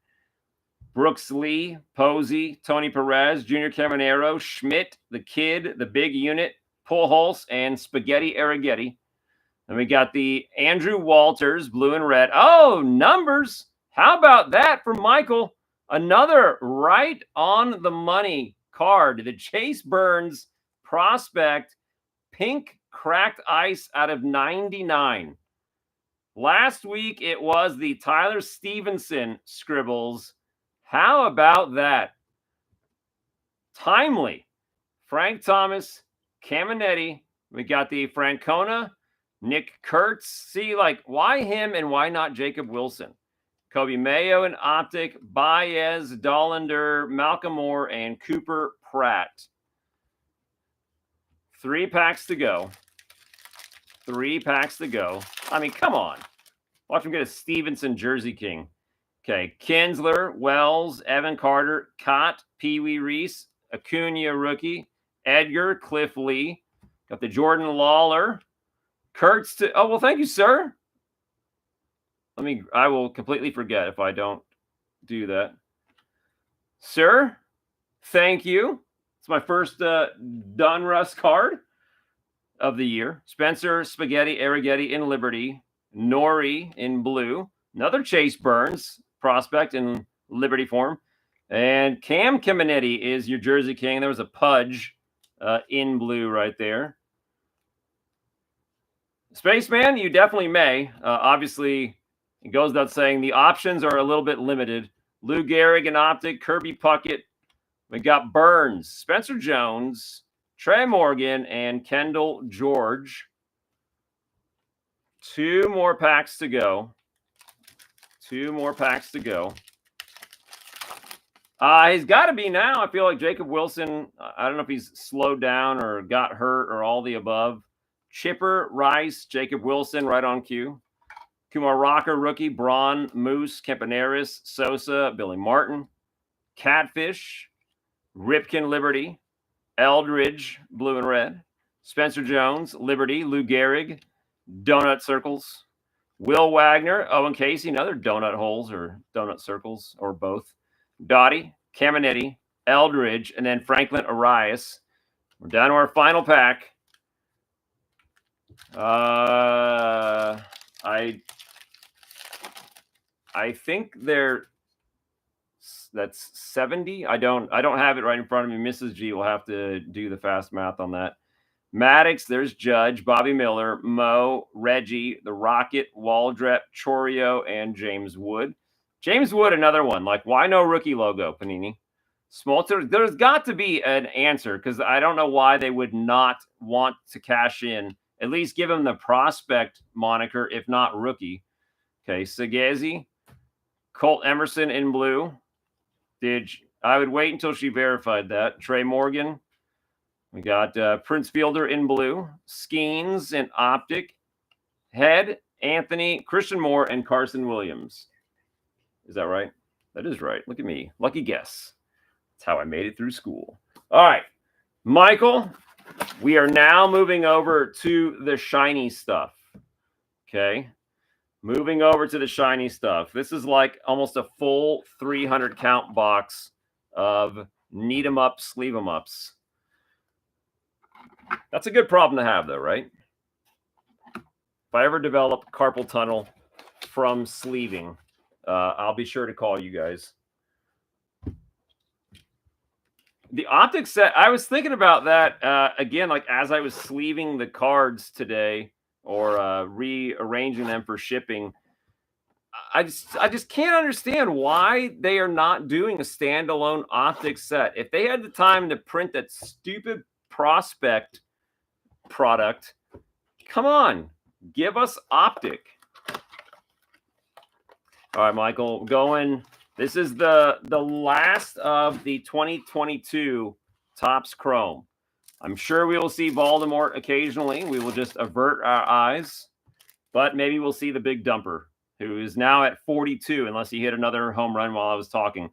Brooks Lee, Posey, Tony Perez, Junior Caminero, Schmidt, the Kid, the Big Unit, Pujols, and Spaghetti Arrighetti. And we got the Andrew Walters, blue and red. Oh, numbers. How about that for Michael? Another right on the money card. The Chase Burns prospect, pink cracked ice out of 99. Last week, it was the Tyler Stevenson scribbles. How about that? Timely. Frank Thomas, Caminetti. We got the Francona, Nick Kurtz. See, like, why him and why not Jacob Wilson? Kobe Mayo in Optic, Baez, Dollander, Malcolm Moore, and Cooper Pratt. 3 packs to go. 3 packs to go. I mean, come on. Watch him get a Stevenson Jersey King. Okay, Kinsler, Wells, Evan Carter, Cott, Pee Wee Reese, Acuna rookie, Edgar, Cliff Lee. Got the Jordan Lawler. Kurtz to, oh, well, thank you, sir. I will completely forget if I don't do that. Sir, thank you. It's my first Donruss card of the year. Spencer Spaghetti Arrighetti in Liberty. Nori in blue. Another Chase Burns prospect in Liberty form. And Cam Caminetti is your Jersey King. There was a Pudge in blue right there. Spaceman, you definitely may. Obviously, it goes without saying the options are a little bit limited. Lou Gehrig in Optic, Kirby Puckett. We got Burns, Spencer Jones, Trey Morgan, and Kendall George. 2 more packs to go. 2 more packs to go. He's got to be now. I feel like Jacob Wilson, I don't know if he's slowed down or got hurt or all the above. Chipper, Rice, Jacob Wilson, right on cue. Kumar Rocker, rookie. Braun, Moose, Campaneris, Sosa, Billy Martin. Catfish, Ripken, Liberty. Eldridge, blue and red. Spencer Jones, Liberty. Lou Gehrig, Donut Circles. Will Wagner, Owen Casey, another donut holes or donut circles or both. Dottie, Caminetti, Eldridge, and then Franklin Arias. We're down to our final pack. I think that's 70. I don't have it right in front of me. Mrs. G will have to do the fast math on that. Maddox, there's Judge, Bobby Miller, Mo, Reggie, the Rocket, Waldrep, Chorio, and James Wood. James Wood, another one. Like, why no rookie logo, Panini? Smolter, there's got to be an answer because I don't know why they would not want to cash in. At least give him the prospect moniker, if not rookie. Okay, Sagezi, Colt Emerson in blue. I would wait until she verified that. Trey Morgan. We got Prince Fielder in blue. Skeens in optic. Head, Anthony, Christian Moore, and Carson Williams. Is that right? That is right. Look at me. Lucky guess. That's how I made it through school. All right. Michael, we are now moving over to the shiny stuff. Okay. Moving over to the shiny stuff. This is like almost a full 300 count box of need 'em up, sleeve 'em ups. That's a good problem to have, though, right? If I ever develop carpal tunnel from sleeving, I'll be sure to call you guys. The optic set, I was thinking about that again, like as I was sleeving the cards today or rearranging them for shipping. I just can't understand why they are not doing a standalone optic set. If they had the time to print that stupid prospect product, come on, give us optic. All right, Michael, going. This is the last of the 2022 Topps Chrome. I'm sure we will see Voldemort occasionally. We will just avert our eyes, but maybe we'll see the big dumper, who is now at 42, unless he hit another home run while I was talking.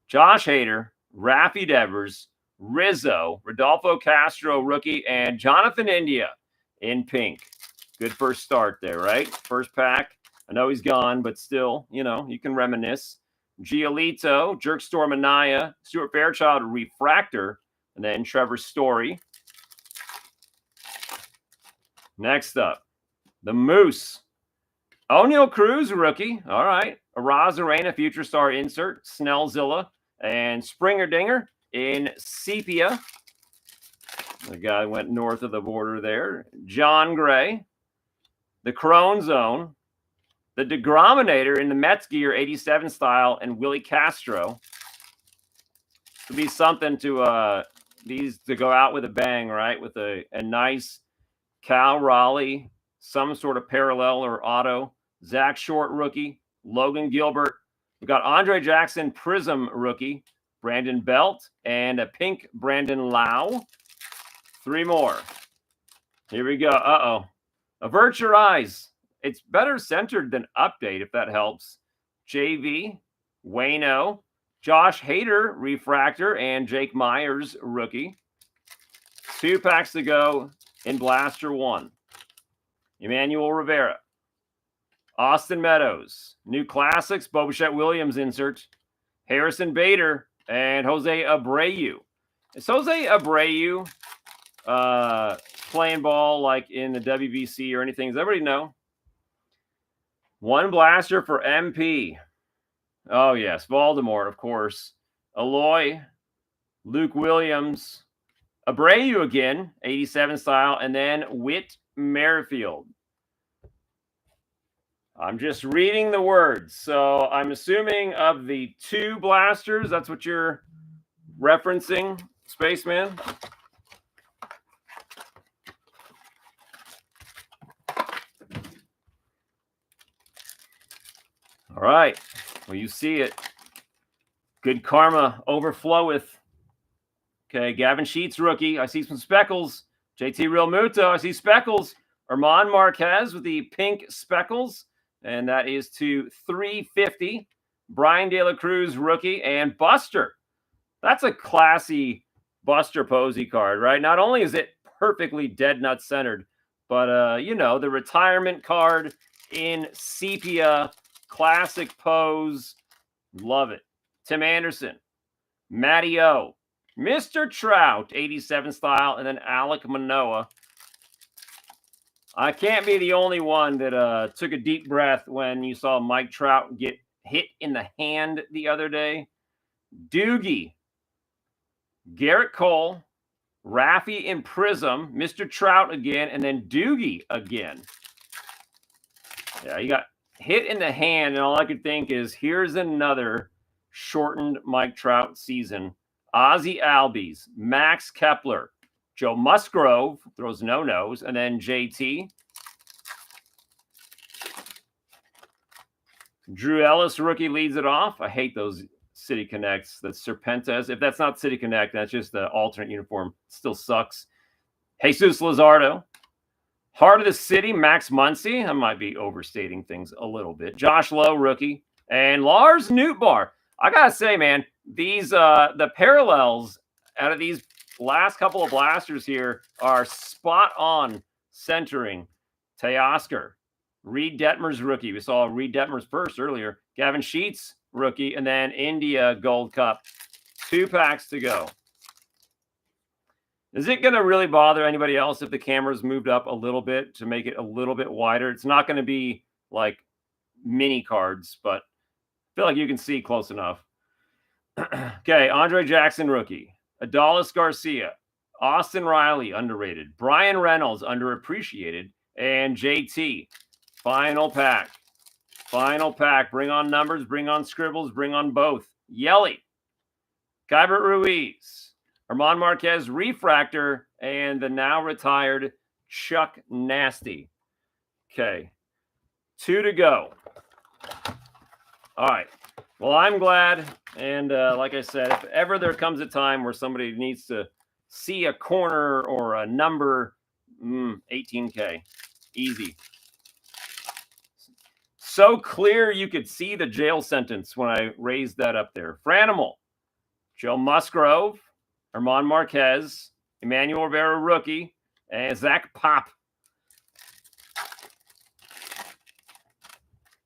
Josh Hader, Rafi Devers, Rizzo, Rodolfo Castro, rookie, and Jonathan India in pink. Good first start there, right? First pack. I know he's gone, but still, you know, you can reminisce. Giolito, Jerkstor Manaya, Stuart Fairchild, Refractor, and then Trevor Story. Next up, the Moose. O'Neal Cruz, rookie. All right. Araz Arena, Future Star insert. Snellzilla and Springer Dinger in sepia. The guy went north of the border there. John Gray. The Crone Zone. The Degrominator in the Mets gear, 87 style, and Willie Castro. Could be something to these to go out with a bang, right? With a nice Cal Raleigh, some sort of parallel or auto. Zach Short, rookie. Logan Gilbert. We've got Andre Jackson, Prizm, rookie. Brandon Belt, and a pink Brandon Lau. 3 more. Here we go. Uh-oh. Avert your eyes. It's better centered than update, if that helps. JV, Wayno, Josh Hader, refractor, and Jake Myers, rookie. 2 packs to go in Blaster 1. Emmanuel Rivera. Austin Meadows. New Classics, Bobichette Williams insert. Harrison Bader, and Jose Abreu. Is Jose Abreu playing ball like in the WBC or anything? Does everybody know? 1 blaster for MP. Oh, yes. Voldemort, of course. Aloy. Luke Williams. Abreu again. 87 style. And then Whit Merrifield. I'm just reading the words. So I'm assuming of the 2 blasters, that's what you're referencing, Spaceman. All right. Well, you see it. Good karma overfloweth. Okay, Gavin Sheets, rookie. I see some speckles. JT Real Muto, I see speckles. Armand Marquez with the pink speckles. And that is to 350. Brian De La Cruz, rookie. And Buster. That's a classy Buster Posey card, right? Not only is it perfectly dead nut centered, but, you know, the retirement card in sepia, classic pose. Love it. Tim Anderson, Matty O, Mr. Trout, 87 style, and then Alek Manoah. I can't be the only one that took a deep breath when you saw Mike Trout get hit in the hand the other day. Doogie, Garrett Cole, Raffy in Prizm, Mr. Trout again, and then Doogie again. Yeah, he got hit in the hand, and all I could think is, here's another shortened Mike Trout season. Ozzie Albies, Max Kepler, Joe Musgrove throws no-nos, and then JT. Drew Ellis, rookie, leads it off. I hate those City Connects. That's Serpentes. If that's not City Connect, that's just the alternate uniform. It still sucks. Jesus Luzardo. Heart of the City, Max Muncy. I might be overstating things a little bit. Josh Lowe, rookie. And Lars Nootbaar. I got to say, man, these the parallels out of these last couple of blasters here are spot on centering. Teoscar, Reed Detmer's rookie. We saw Reed Detmer's first earlier. Gavin Sheets, rookie. And then India Gold Cup. 2 packs to go. Is it going to really bother anybody else if the camera's moved up a little bit to make it a little bit wider? It's not going to be like mini cards, but I feel like you can see close enough. Okay, Andre Jackson, rookie. Adolis Garcia. Austin Riley, underrated. Brian Reynolds, underappreciated. And JT. Final pack. Final pack. Bring on numbers, bring on scribbles, bring on both. Yelly. Guybert Ruiz. Armand Marquez, refractor, and the now retired Chuck Nasty. Okay, 2 to go. All right. Well, I'm glad. And like I said, if ever there comes a time where somebody needs to see a corner or a number, 18K. Easy. So clear you could see the jail sentence when I raised that up there. Franimal, Joe Musgrove, Armand Marquez, Emmanuel Rivera, rookie, and Zach Pop.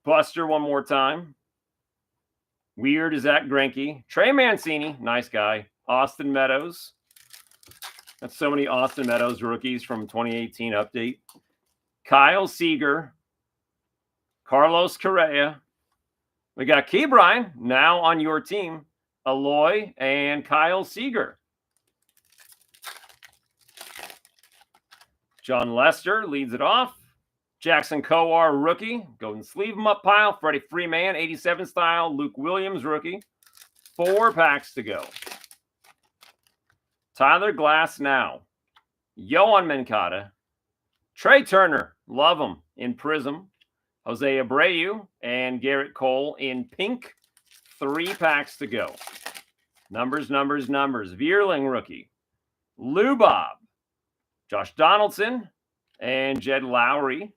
Buster one more time. Weird is Zach Greinke. Trey Mancini, nice guy. Austin Meadows. That's so many Austin Meadows rookies from 2018 update. Kyle Seager. Carlos Correa. We got Ke'Bryan now on your team. Aloy and Kyle Seager. John Lester leads it off. Jackson Kowar, rookie. Go and sleeve him up pile. Freddie Freeman, 87 style. Luke Williams, rookie. 4 packs to go. Tyler Glass now. Yohan Moncada. Trey Turner, love him, in Prizm. Jose Abreu and Garrett Cole in pink. 3 packs to go. Numbers, numbers, numbers. Vierling, rookie. Lou Bob. Josh Donaldson and Jed Lowry.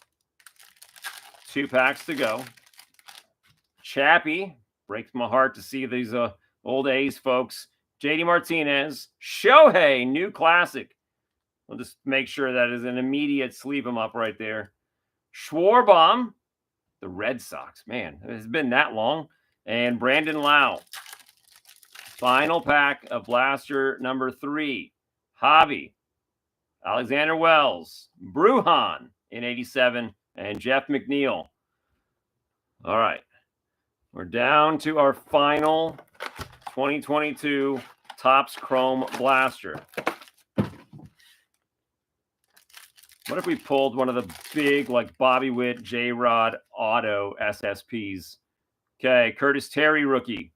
2 packs to go. Chappie. Breaks my heart to see these old A's folks. JD Martinez. Shohei, new classic. I'll just make sure that is an immediate sleeve him up right there. Schwarbaum. The Red Sox. Man, it's been that long. And Brandon Lau. Final pack of blaster number 3. Javi. Alexander Wells, Bruhan in 87, and Jeff McNeil. All right. We're down to our final 2022 Topps Chrome Blaster. What if we pulled one of the big, like Bobby Witt, J-Rod Auto SSPs? Okay, Curtis Terry, rookie.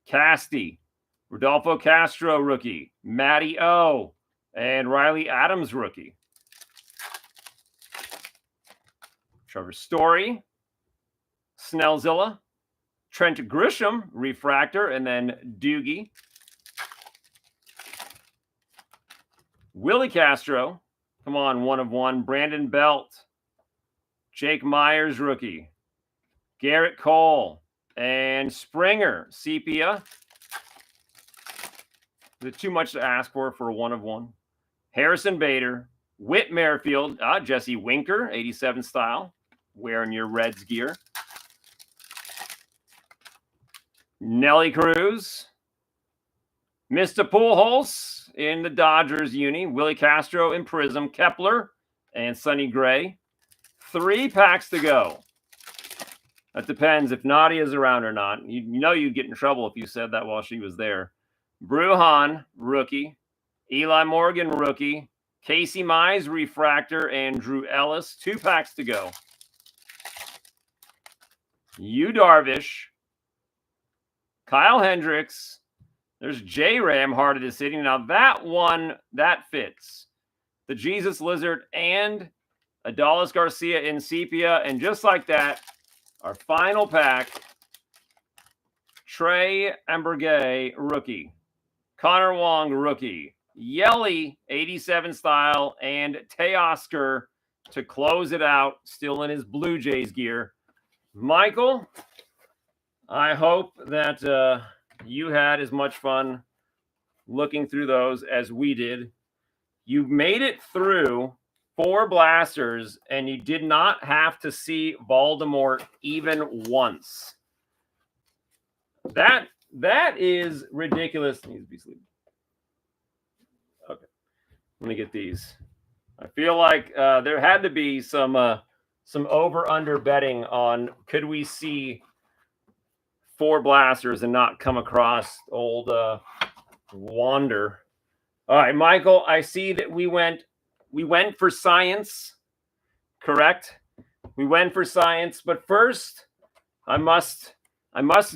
Casty. Rodolfo Castro, rookie. Matty O. And Riley Adams, rookie. Trevor Story. Snellzilla. Trent Grisham, refractor. And then Doogie. Willie Castro. Come on, 1 of 1. Brandon Belt. Jake Myers, rookie. Garrett Cole. And Springer, sepia. Is it too much to ask for a 1 of 1? Harrison Bader, Whit Merrifield, Jesse Winker, 87 style. wearing your Reds gear. Nelly Cruz. Mr. Pujols in the Dodgers uni. Willie Castro in Prizm. Kepler and Sonny Gray. 3 packs to go. That depends if Nadia's around or not. You know you'd get in trouble if you said that while she was there. Brujan, rookie. Eli Morgan, rookie. Casey Mize, refractor, and Drew Ellis. 2 packs to go. Yu Darvish. Kyle Hendricks. There's J-Ram, Heart of the City. Now that one, that fits. The Jesus Lizard and Adolis Garcia in sepia. And just like that, our final pack, Trey Ambergay, rookie. Connor Wong, rookie. Yelly, 87 style, and Teoscar to close it out, still in his Blue Jays gear. Michael, I hope that you had as much fun looking through those as we did. You made it through 4 blasters, and you did not have to see Voldemort even once. That is ridiculous. Needs to be sleeping. Okay, let me get these. I feel like there had to be some over/under betting on could we see 4 blasters and not come across old Wander. All right, Michael, I see that we went for science, correct? We went for science, but first I must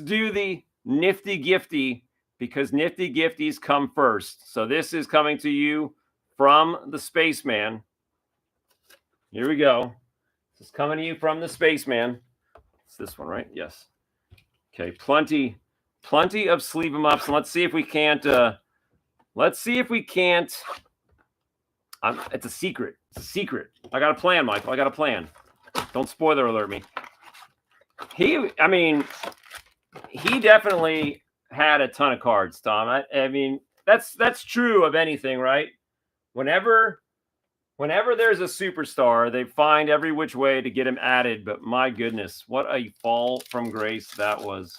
do the nifty gifty because nifty gifties come first. So this is coming to you from the Spaceman. Here we go. This is coming to you from the Spaceman. It's this one, right? Yes. Okay, plenty of sleeve 'em ups, and let's see if we can't. It's a secret. It's a secret. I got a plan, Michael. I got a plan. Don't spoiler alert me. He definitely had a ton of cards, Tom. I mean, that's true of anything, right? Whenever there's a superstar, they find every which way to get him added. But my goodness, what a fall from grace that was.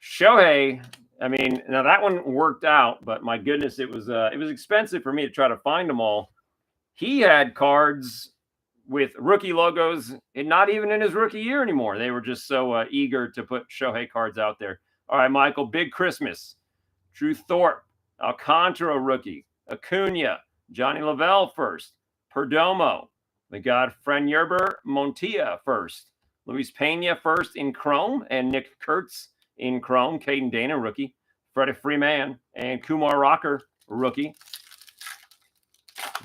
Shohei, I mean, now that one worked out, but my goodness, it was expensive for me to try to find them all. He had cards with rookie logos, and not even in his rookie year anymore. They were just so eager to put Shohei cards out there. All right, Michael, Big Christmas. Drew Thorpe, Alcantara rookie, Acuna, Johnny Lavelle first, Perdomo. We got Frenierber Montilla first, Luis Pena first in Chrome, and Nick Kurtz in Chrome, Caden Dana rookie, Freddie Freeman, and Kumar Rocker rookie.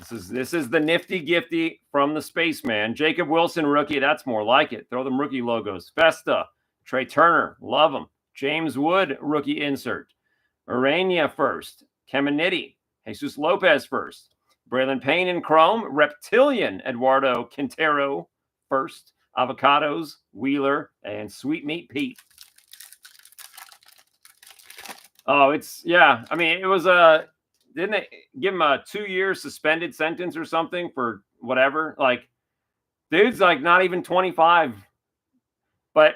This is the nifty gifty from the Spaceman. Jacob Wilson rookie, that's more like it. Throw them rookie logos. Festa, Trey Turner, love them. James Wood rookie insert. Urania first, Caminiti, Jesus Lopez first. Braylon Payne in Chrome, Reptilian Eduardo Quintero first. Avocados, Wheeler, and Sweet Meat Pete. Oh, yeah. I mean, it was didn't they give him a 2-year suspended sentence or something for whatever? Like, dude's like not even 25. But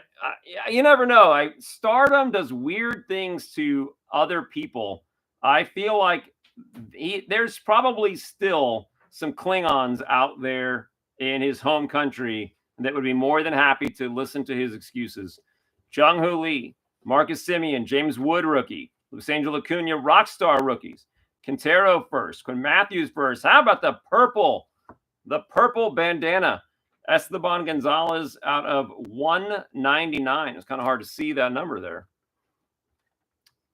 you never know. Stardom does weird things to other people. I feel like there's probably still some Klingons out there in his home country that would be more than happy to listen to his excuses. Jung-Hoo Lee, Marcus Simeon, James Wood rookie, Los Angeles Acuna Rockstar rookies, Quintero first, Quinn Matthews first. How about the purple bandana? Esteban Gonzalez out of 199. It's kind of hard to see that number there.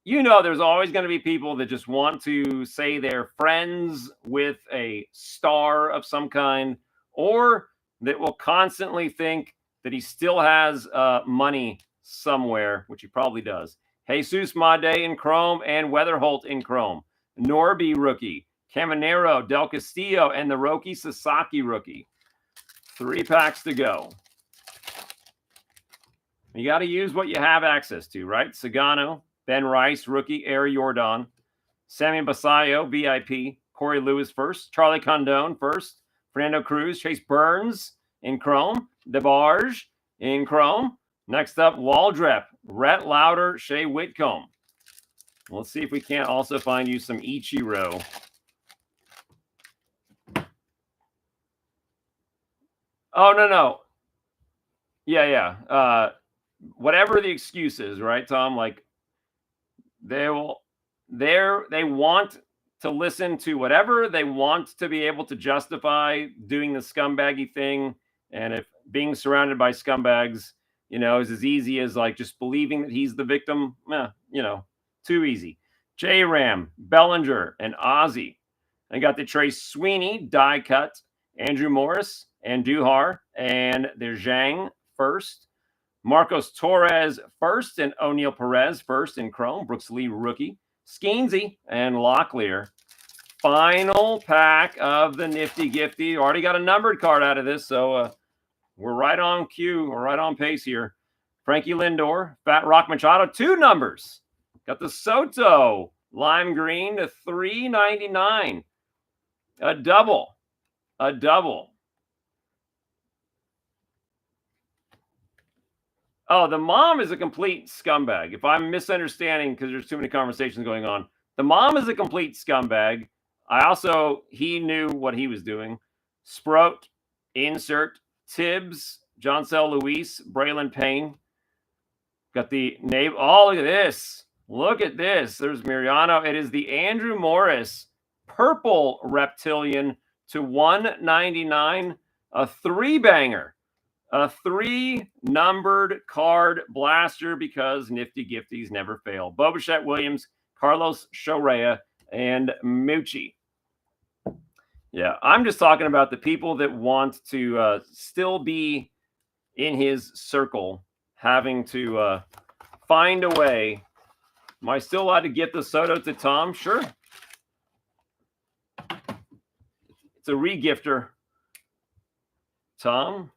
You know, there's always going to be people that just want to say they're friends with a star of some kind, or that will constantly think that he still has money somewhere, which he probably does. Jesus Made in Chrome and Weatherholt in Chrome. Norby rookie. Caminero, Del Castillo, and the Roki Sasaki rookie. 3 packs to go. You got to use what you have access to, right? Sagano, Ben Rice, rookie, Air Jordan, Sammy Basayo, VIP, Corey Lewis first, Charlie Condon first, Fernando Cruz, Chase Burns, in chrome. DeBarge in chrome. Next up, Waldrep, Rhett Lauder, Shea Whitcomb. Let's see if we can't also find you some Ichiro. Oh, no. Yeah. Whatever the excuse is, right, Tom? Like, they want to listen to whatever they want to be able to justify doing the scumbaggy thing. And if being surrounded by scumbags, is as easy as like just believing that he's the victim, too easy. J-Ram, Bellinger, and Ozzy. I got the Trace Sweeney, die cut, Andrew Morris, and Duhar, and there's Zhang first. Marcos Torres first, and O'Neal Perez first in chrome. Brooks Lee rookie. Skeensy and Locklear. Final pack of the Nifty Gifty. Already got a numbered card out of this, so we're right on cue. We're right on pace here. Frankie Lindor, Fat Rock Machado, 2 numbers. Got the Soto lime green to $3.99. A double. Oh, the mom is a complete scumbag. If I'm misunderstanding, because there's too many conversations going on, the mom is a complete scumbag. He knew what he was doing. Sprout, insert, Tibbs, Joncel Luis, Braylon Payne. Got the name. Oh, look at this. Look at this. There's Mariano. It is the Andrew Morris purple reptilian to $199. A 3-banger. A 3-numbered card blaster because Nifty Gifties never fail. Bo Bichette Williams, Carlos Correa, and Moochie. Yeah, I'm just talking about the people that want to still be in his circle, having to find a way. Am I still allowed to get the Soto to Tom? Sure. It's a regifter. Tom,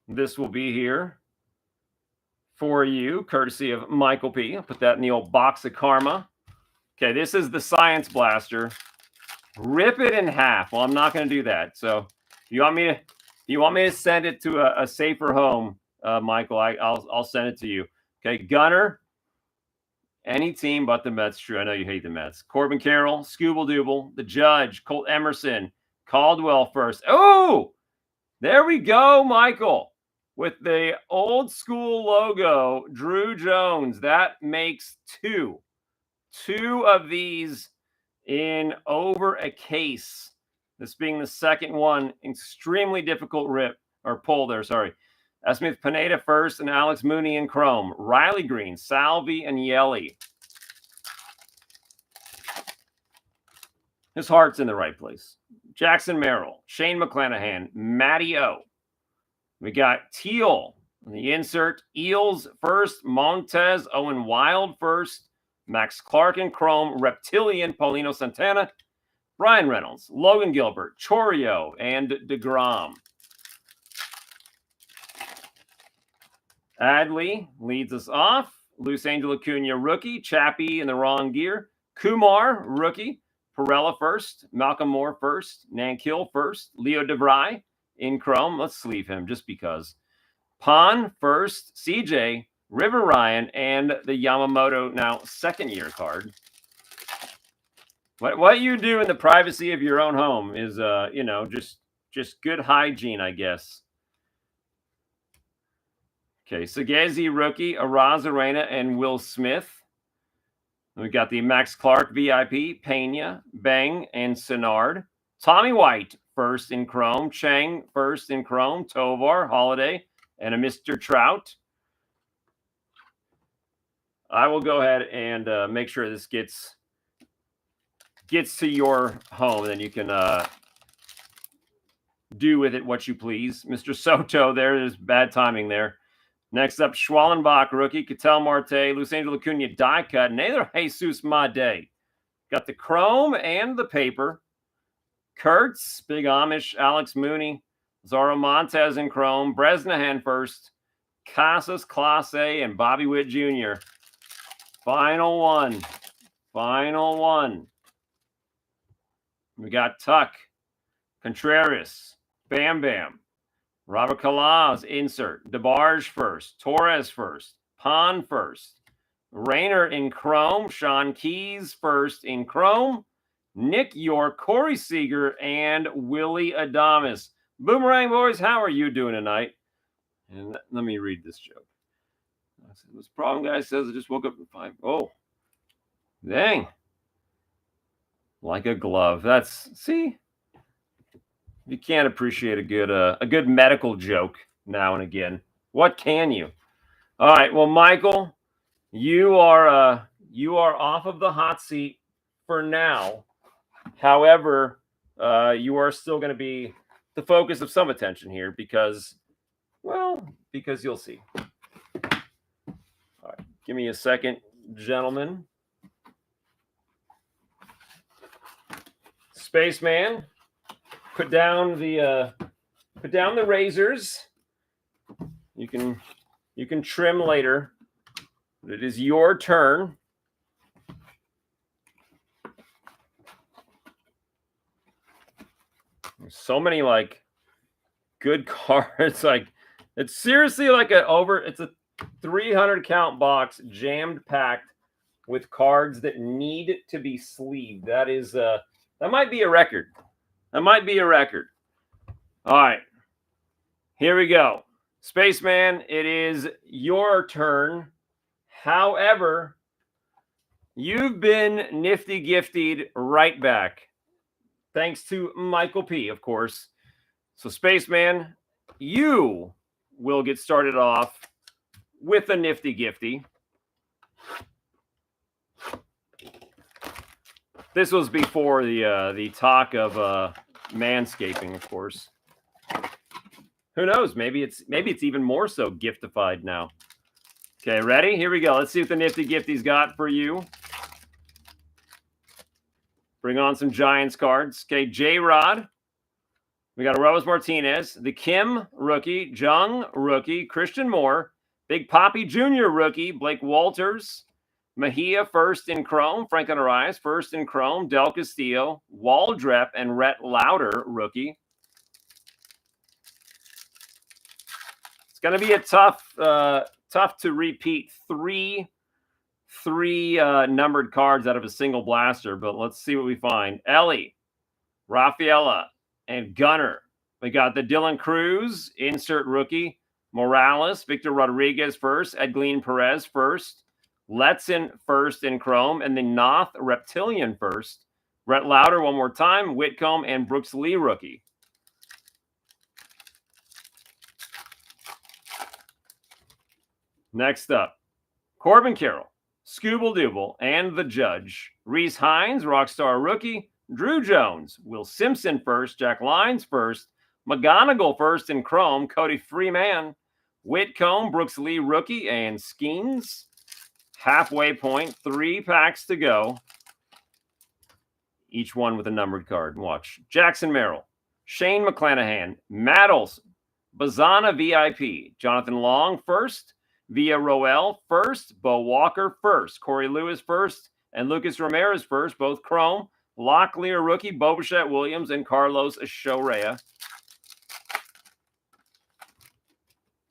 this will be here for you, courtesy of Michael P. I'll put that in the old box of karma. Okay, this is the Science Blaster. Rip it in half. Well, I'm not going to do that. So if you want me to send it to a safer home, Michael, I'll send it to you. Okay, Gunner. Any team but the Mets. True, I know you hate the Mets. Corbin Carroll, Scooble Dooble, the Judge, Colt Emerson, Caldwell first. Oh, there we go, Michael. With the old school logo, Drew Jones. That makes 2. 2 of these in over a case. This being the second one. Extremely difficult rip or pull there, sorry. Smith Pineda first and Alex Mooney in chrome. Riley Green, Salvi, and Yelly. His heart's in the right place. Jackson Merrill, Shane McClanahan, Matty O. We got Teal in the insert. Eels first. Montez, Owen Wild first. Max Clark in chrome. Reptilian, Paulino Santana. Brian Reynolds, Logan Gilbert, Chorio, and DeGrom. Adley leads us off. Luis Angel Acuna, rookie. Chappie in the wrong gear. Kumar, rookie. Perella first. Malcolm Moore first. Nankill first. Leo DeVry in chrome. Let's sleeve him just because. Pon first. CJ, River Ryan, and the Yamamoto now second-year card. What you do in the privacy of your own home is, just good hygiene, I guess. Okay, Sagezi rookie, Araz Arena, and Will Smith. We got the Max Clark VIP, Pena, Bang, and Sinard. Tommy White first in chrome. Chang first in chrome. Tovar, Holiday, and a Mr. Trout. I will go ahead and make sure this gets to your home, and then you can do with it what you please. Mr. Soto, there's bad timing there. Next up, Schwallenbach, rookie. Ketel Marte, Luis Angel Acuna, die cut. Naylor Jesus Made. Got the chrome and the paper. Kurtz, Big Amish, Alex Mooney, Zaro Montez in chrome. Bresnahan first. Casas, Clase, and Bobby Witt Jr. Final one. Final one. We got Tuck, Contreras, Bam Bam, Robert Kalaz, insert. DeBarge first. Torres first. Pond first. Rayner in chrome. Sean Keys first in chrome. Nick York, Corey Seager, and Willie Adames. Boomerang boys, how are you doing tonight? And let me read this joke. This problem guy says I just woke up at 5. Oh, dang. Like a glove. That's, see, you can't appreciate a good medical joke now and again. What can you? All right, well, Michael, you are off of the hot seat for now. However, you are still going to be the focus of some attention here because you'll see. All right, give me a second, gentlemen. Spaceman, put down the razors. You can trim later, but it is your turn. There's so many like good cards. Like it's seriously like it's a 300 count box jammed packed with cards that need to be sleeved. That is that might be a record. That might be a record. All right. Here we go. Spaceman, it is your turn. However, you've been nifty gifted right back. Thanks to Michael P, of course. So, Spaceman, you will get started off with a nifty gifty. This was before the talk of manscaping, of course. Who knows? Maybe it's even more so giftified now. Okay, ready? Here we go. Let's see what the nifty gifty's got for you. Bring on some Giants cards. Okay, J-Rod. We got a Rose Martinez. The Kim rookie. Jung rookie. Christian Moore. Big Poppy Jr. rookie. Blake Walters. Mejia first in chrome. Franklin Arias first in chrome. Del Castillo. Waldrep and Rhett Lauder rookie. It's going to be a tough to repeat three numbered cards out of a single blaster, but let's see what we find. Ellie, Rafaela, and Gunner. We got the Dylan Cruz, insert rookie. Morales, Victor Rodriguez first. Edglin Perez first. Letson first in chrome. And then Noth Reptilian first. Rhett Lauder one more time. Whitcomb and Brooks Lee rookie. Next up, Corbin Carroll, Scooble Dooble, and the Judge. Reese Hines, Rockstar rookie. Drew Jones, Will Simpson first. Jack Lyons first. McGonigal first in chrome. Cody Freeman, Whitcomb, Brooks Lee rookie, and Skeens. Halfway point, 3 packs to go. Each one with a numbered card. Watch. Jackson Merrill, Shane McClanahan, Maddles, Bazana VIP, Jonathan Long first. Via Roel first, Bo Walker first, Corey Lewis first, and Lucas Ramirez first, both chrome. Locklear rookie, Bobichette Williams, and Carlos Shorea.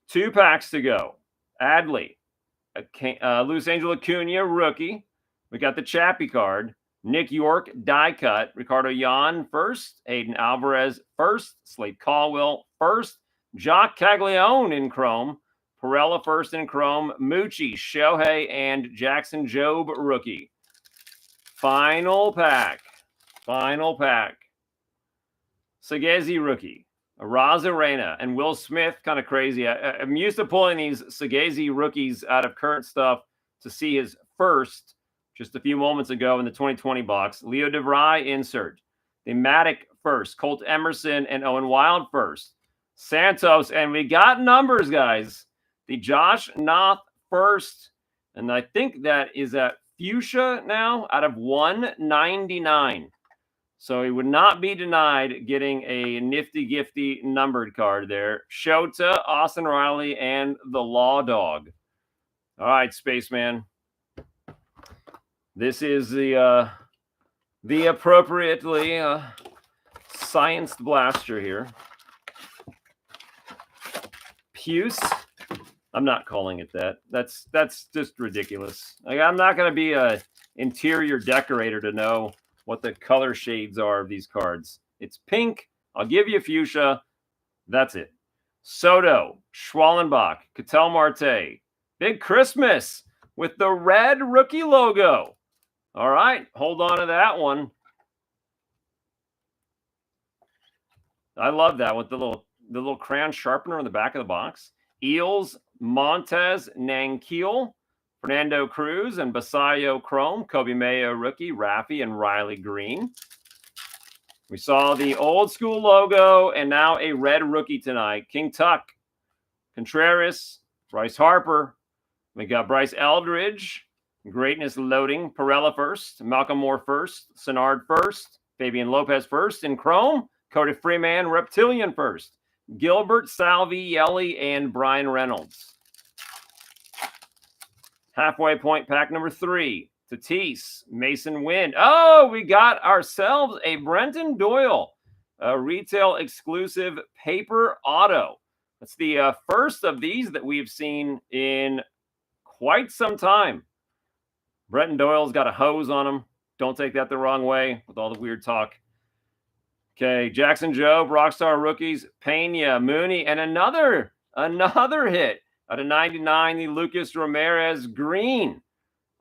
2 packs to go. Adley, Luis Angel Acuna rookie. We got the Chappie card. Nick York die cut. Ricardo Yan first. Aiden Alvarez first. Slade Caldwell first. Jock Caglione in chrome. Perella first in chrome, Moochie, Shohei, and Jackson Jobe rookie. Final pack. Sagezi rookie, Raza Reyna, and Will Smith. Kind of crazy. I'm used to pulling these Sagezi rookies out of current stuff to see his first just a few moments ago in the 2020 box. Leo DeVry insert. The Matic first. Colt Emerson and Owen Wild first. Santos, and we got numbers, guys. The Josh Noth first, and I think that is at Fuchsia now out of 199. So he would not be denied getting a nifty gifty numbered card there. Shota, Austin Riley, and the Law Dog. All right, Spaceman. This is the appropriately scienced blaster here. Hughes. I'm not calling it that. That's just ridiculous. Like, I'm not going to be a interior decorator to know what the color shades are of these cards. It's pink. I'll give you fuchsia. That's it. Soto, Schwallenbach, Ketel Marte. Big Christmas with the red rookie logo. All right, hold on to that one. I love that with the little crayon sharpener on the back of the box. Eels, Montez, Nankiel, Fernando Cruz, and Basayo Chrome, Kobe Mayo rookie, Raffy, and Riley Green. We saw the old school logo and now a red rookie tonight. King Tuck, Contreras, Bryce Harper. We got Bryce Eldridge, Greatness Loading, Pirella first, Malcolm Moore first, Senard first, Fabian Lopez first in Chrome, Cody Freeman, Reptilian first, Gilbert, Salvi, Yelly, and Brian Reynolds. Halfway point pack number 3. Tatis, Mason Wind. Oh, we got ourselves a Brenton Doyle, a retail exclusive paper auto. That's the first of these that we've seen in quite some time. Brenton Doyle's got a hose on him. Don't take that the wrong way with all the weird talk. Okay, Jackson Jobe, Rockstar rookies, Pena, Mooney, and another hit out of 99, the Lucas Ramirez green.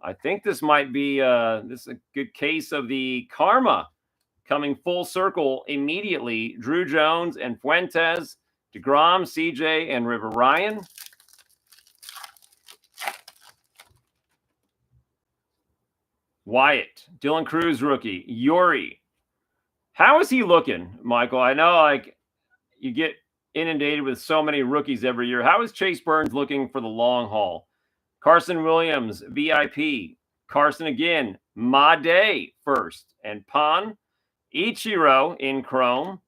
I think this might be this is a good case of the karma coming full circle immediately. Drew Jones and Fuentes, DeGrom, CJ, and River Ryan. Wyatt, Dylan Cruz rookie, Yuri. How is he looking, Michael? I know like you get inundated with so many rookies every year. How is Chase Burns looking for the long haul? Carson Williams, VIP. Carson again, Made first. And Pan, Ichiro in Chrome.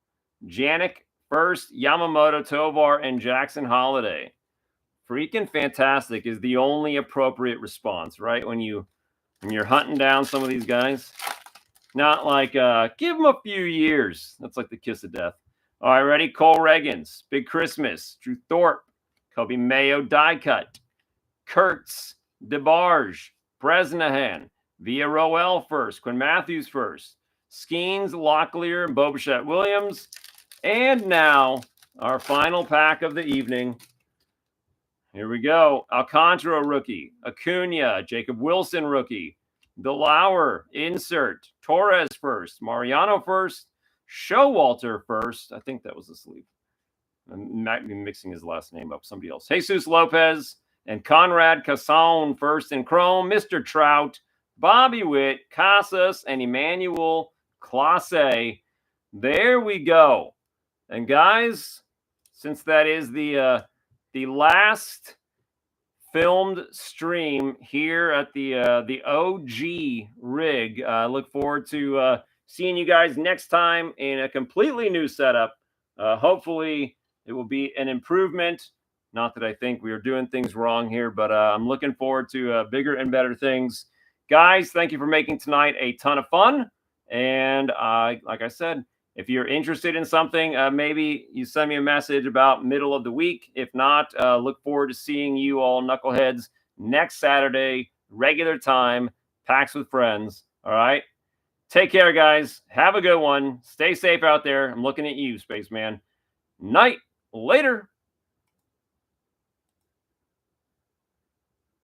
Janik first, Yamamoto, Tovar, and Jackson Holiday. Freaking fantastic is the only appropriate response, right? When you're hunting down some of these guys. Not like, give them a few years. That's like the kiss of death. All right, ready? Cole Regans, Big Christmas, Drew Thorpe, Kobe Mayo die cut, Kurtz, DeBarge, Bresnahan, Via Roel first, Quinn Matthews first, Skeens, Locklear, and Bobichette Williams. And now our final pack of the evening. Here we go. Alcantara rookie, Acuna, Jacob Wilson rookie, DeLauer insert, Torres first, Mariano first, Showalter first. I think that was the sleeve. I might be mixing his last name up. Somebody else. Jesus Lopez and Conrad Casson first in Chrome. Mr. Trout, Bobby Witt, Casas, and Emmanuel Clase. There we go. And guys, since that is the last filmed stream here at the OG rig, look forward to seeing you guys next time in a completely new setup. Hopefully it will be an improvement. Not that I think we are doing things wrong here, but I'm looking forward to bigger and better things. Guys, thank you for making tonight a ton of fun. And like I said, if you're interested in something, maybe you send me a message about middle of the week. If not, look forward to seeing you all knuckleheads next Saturday, regular time, Packs with Friends. All right. Take care, guys. Have a good one. Stay safe out there. I'm looking at you, Spaceman. Night. Later.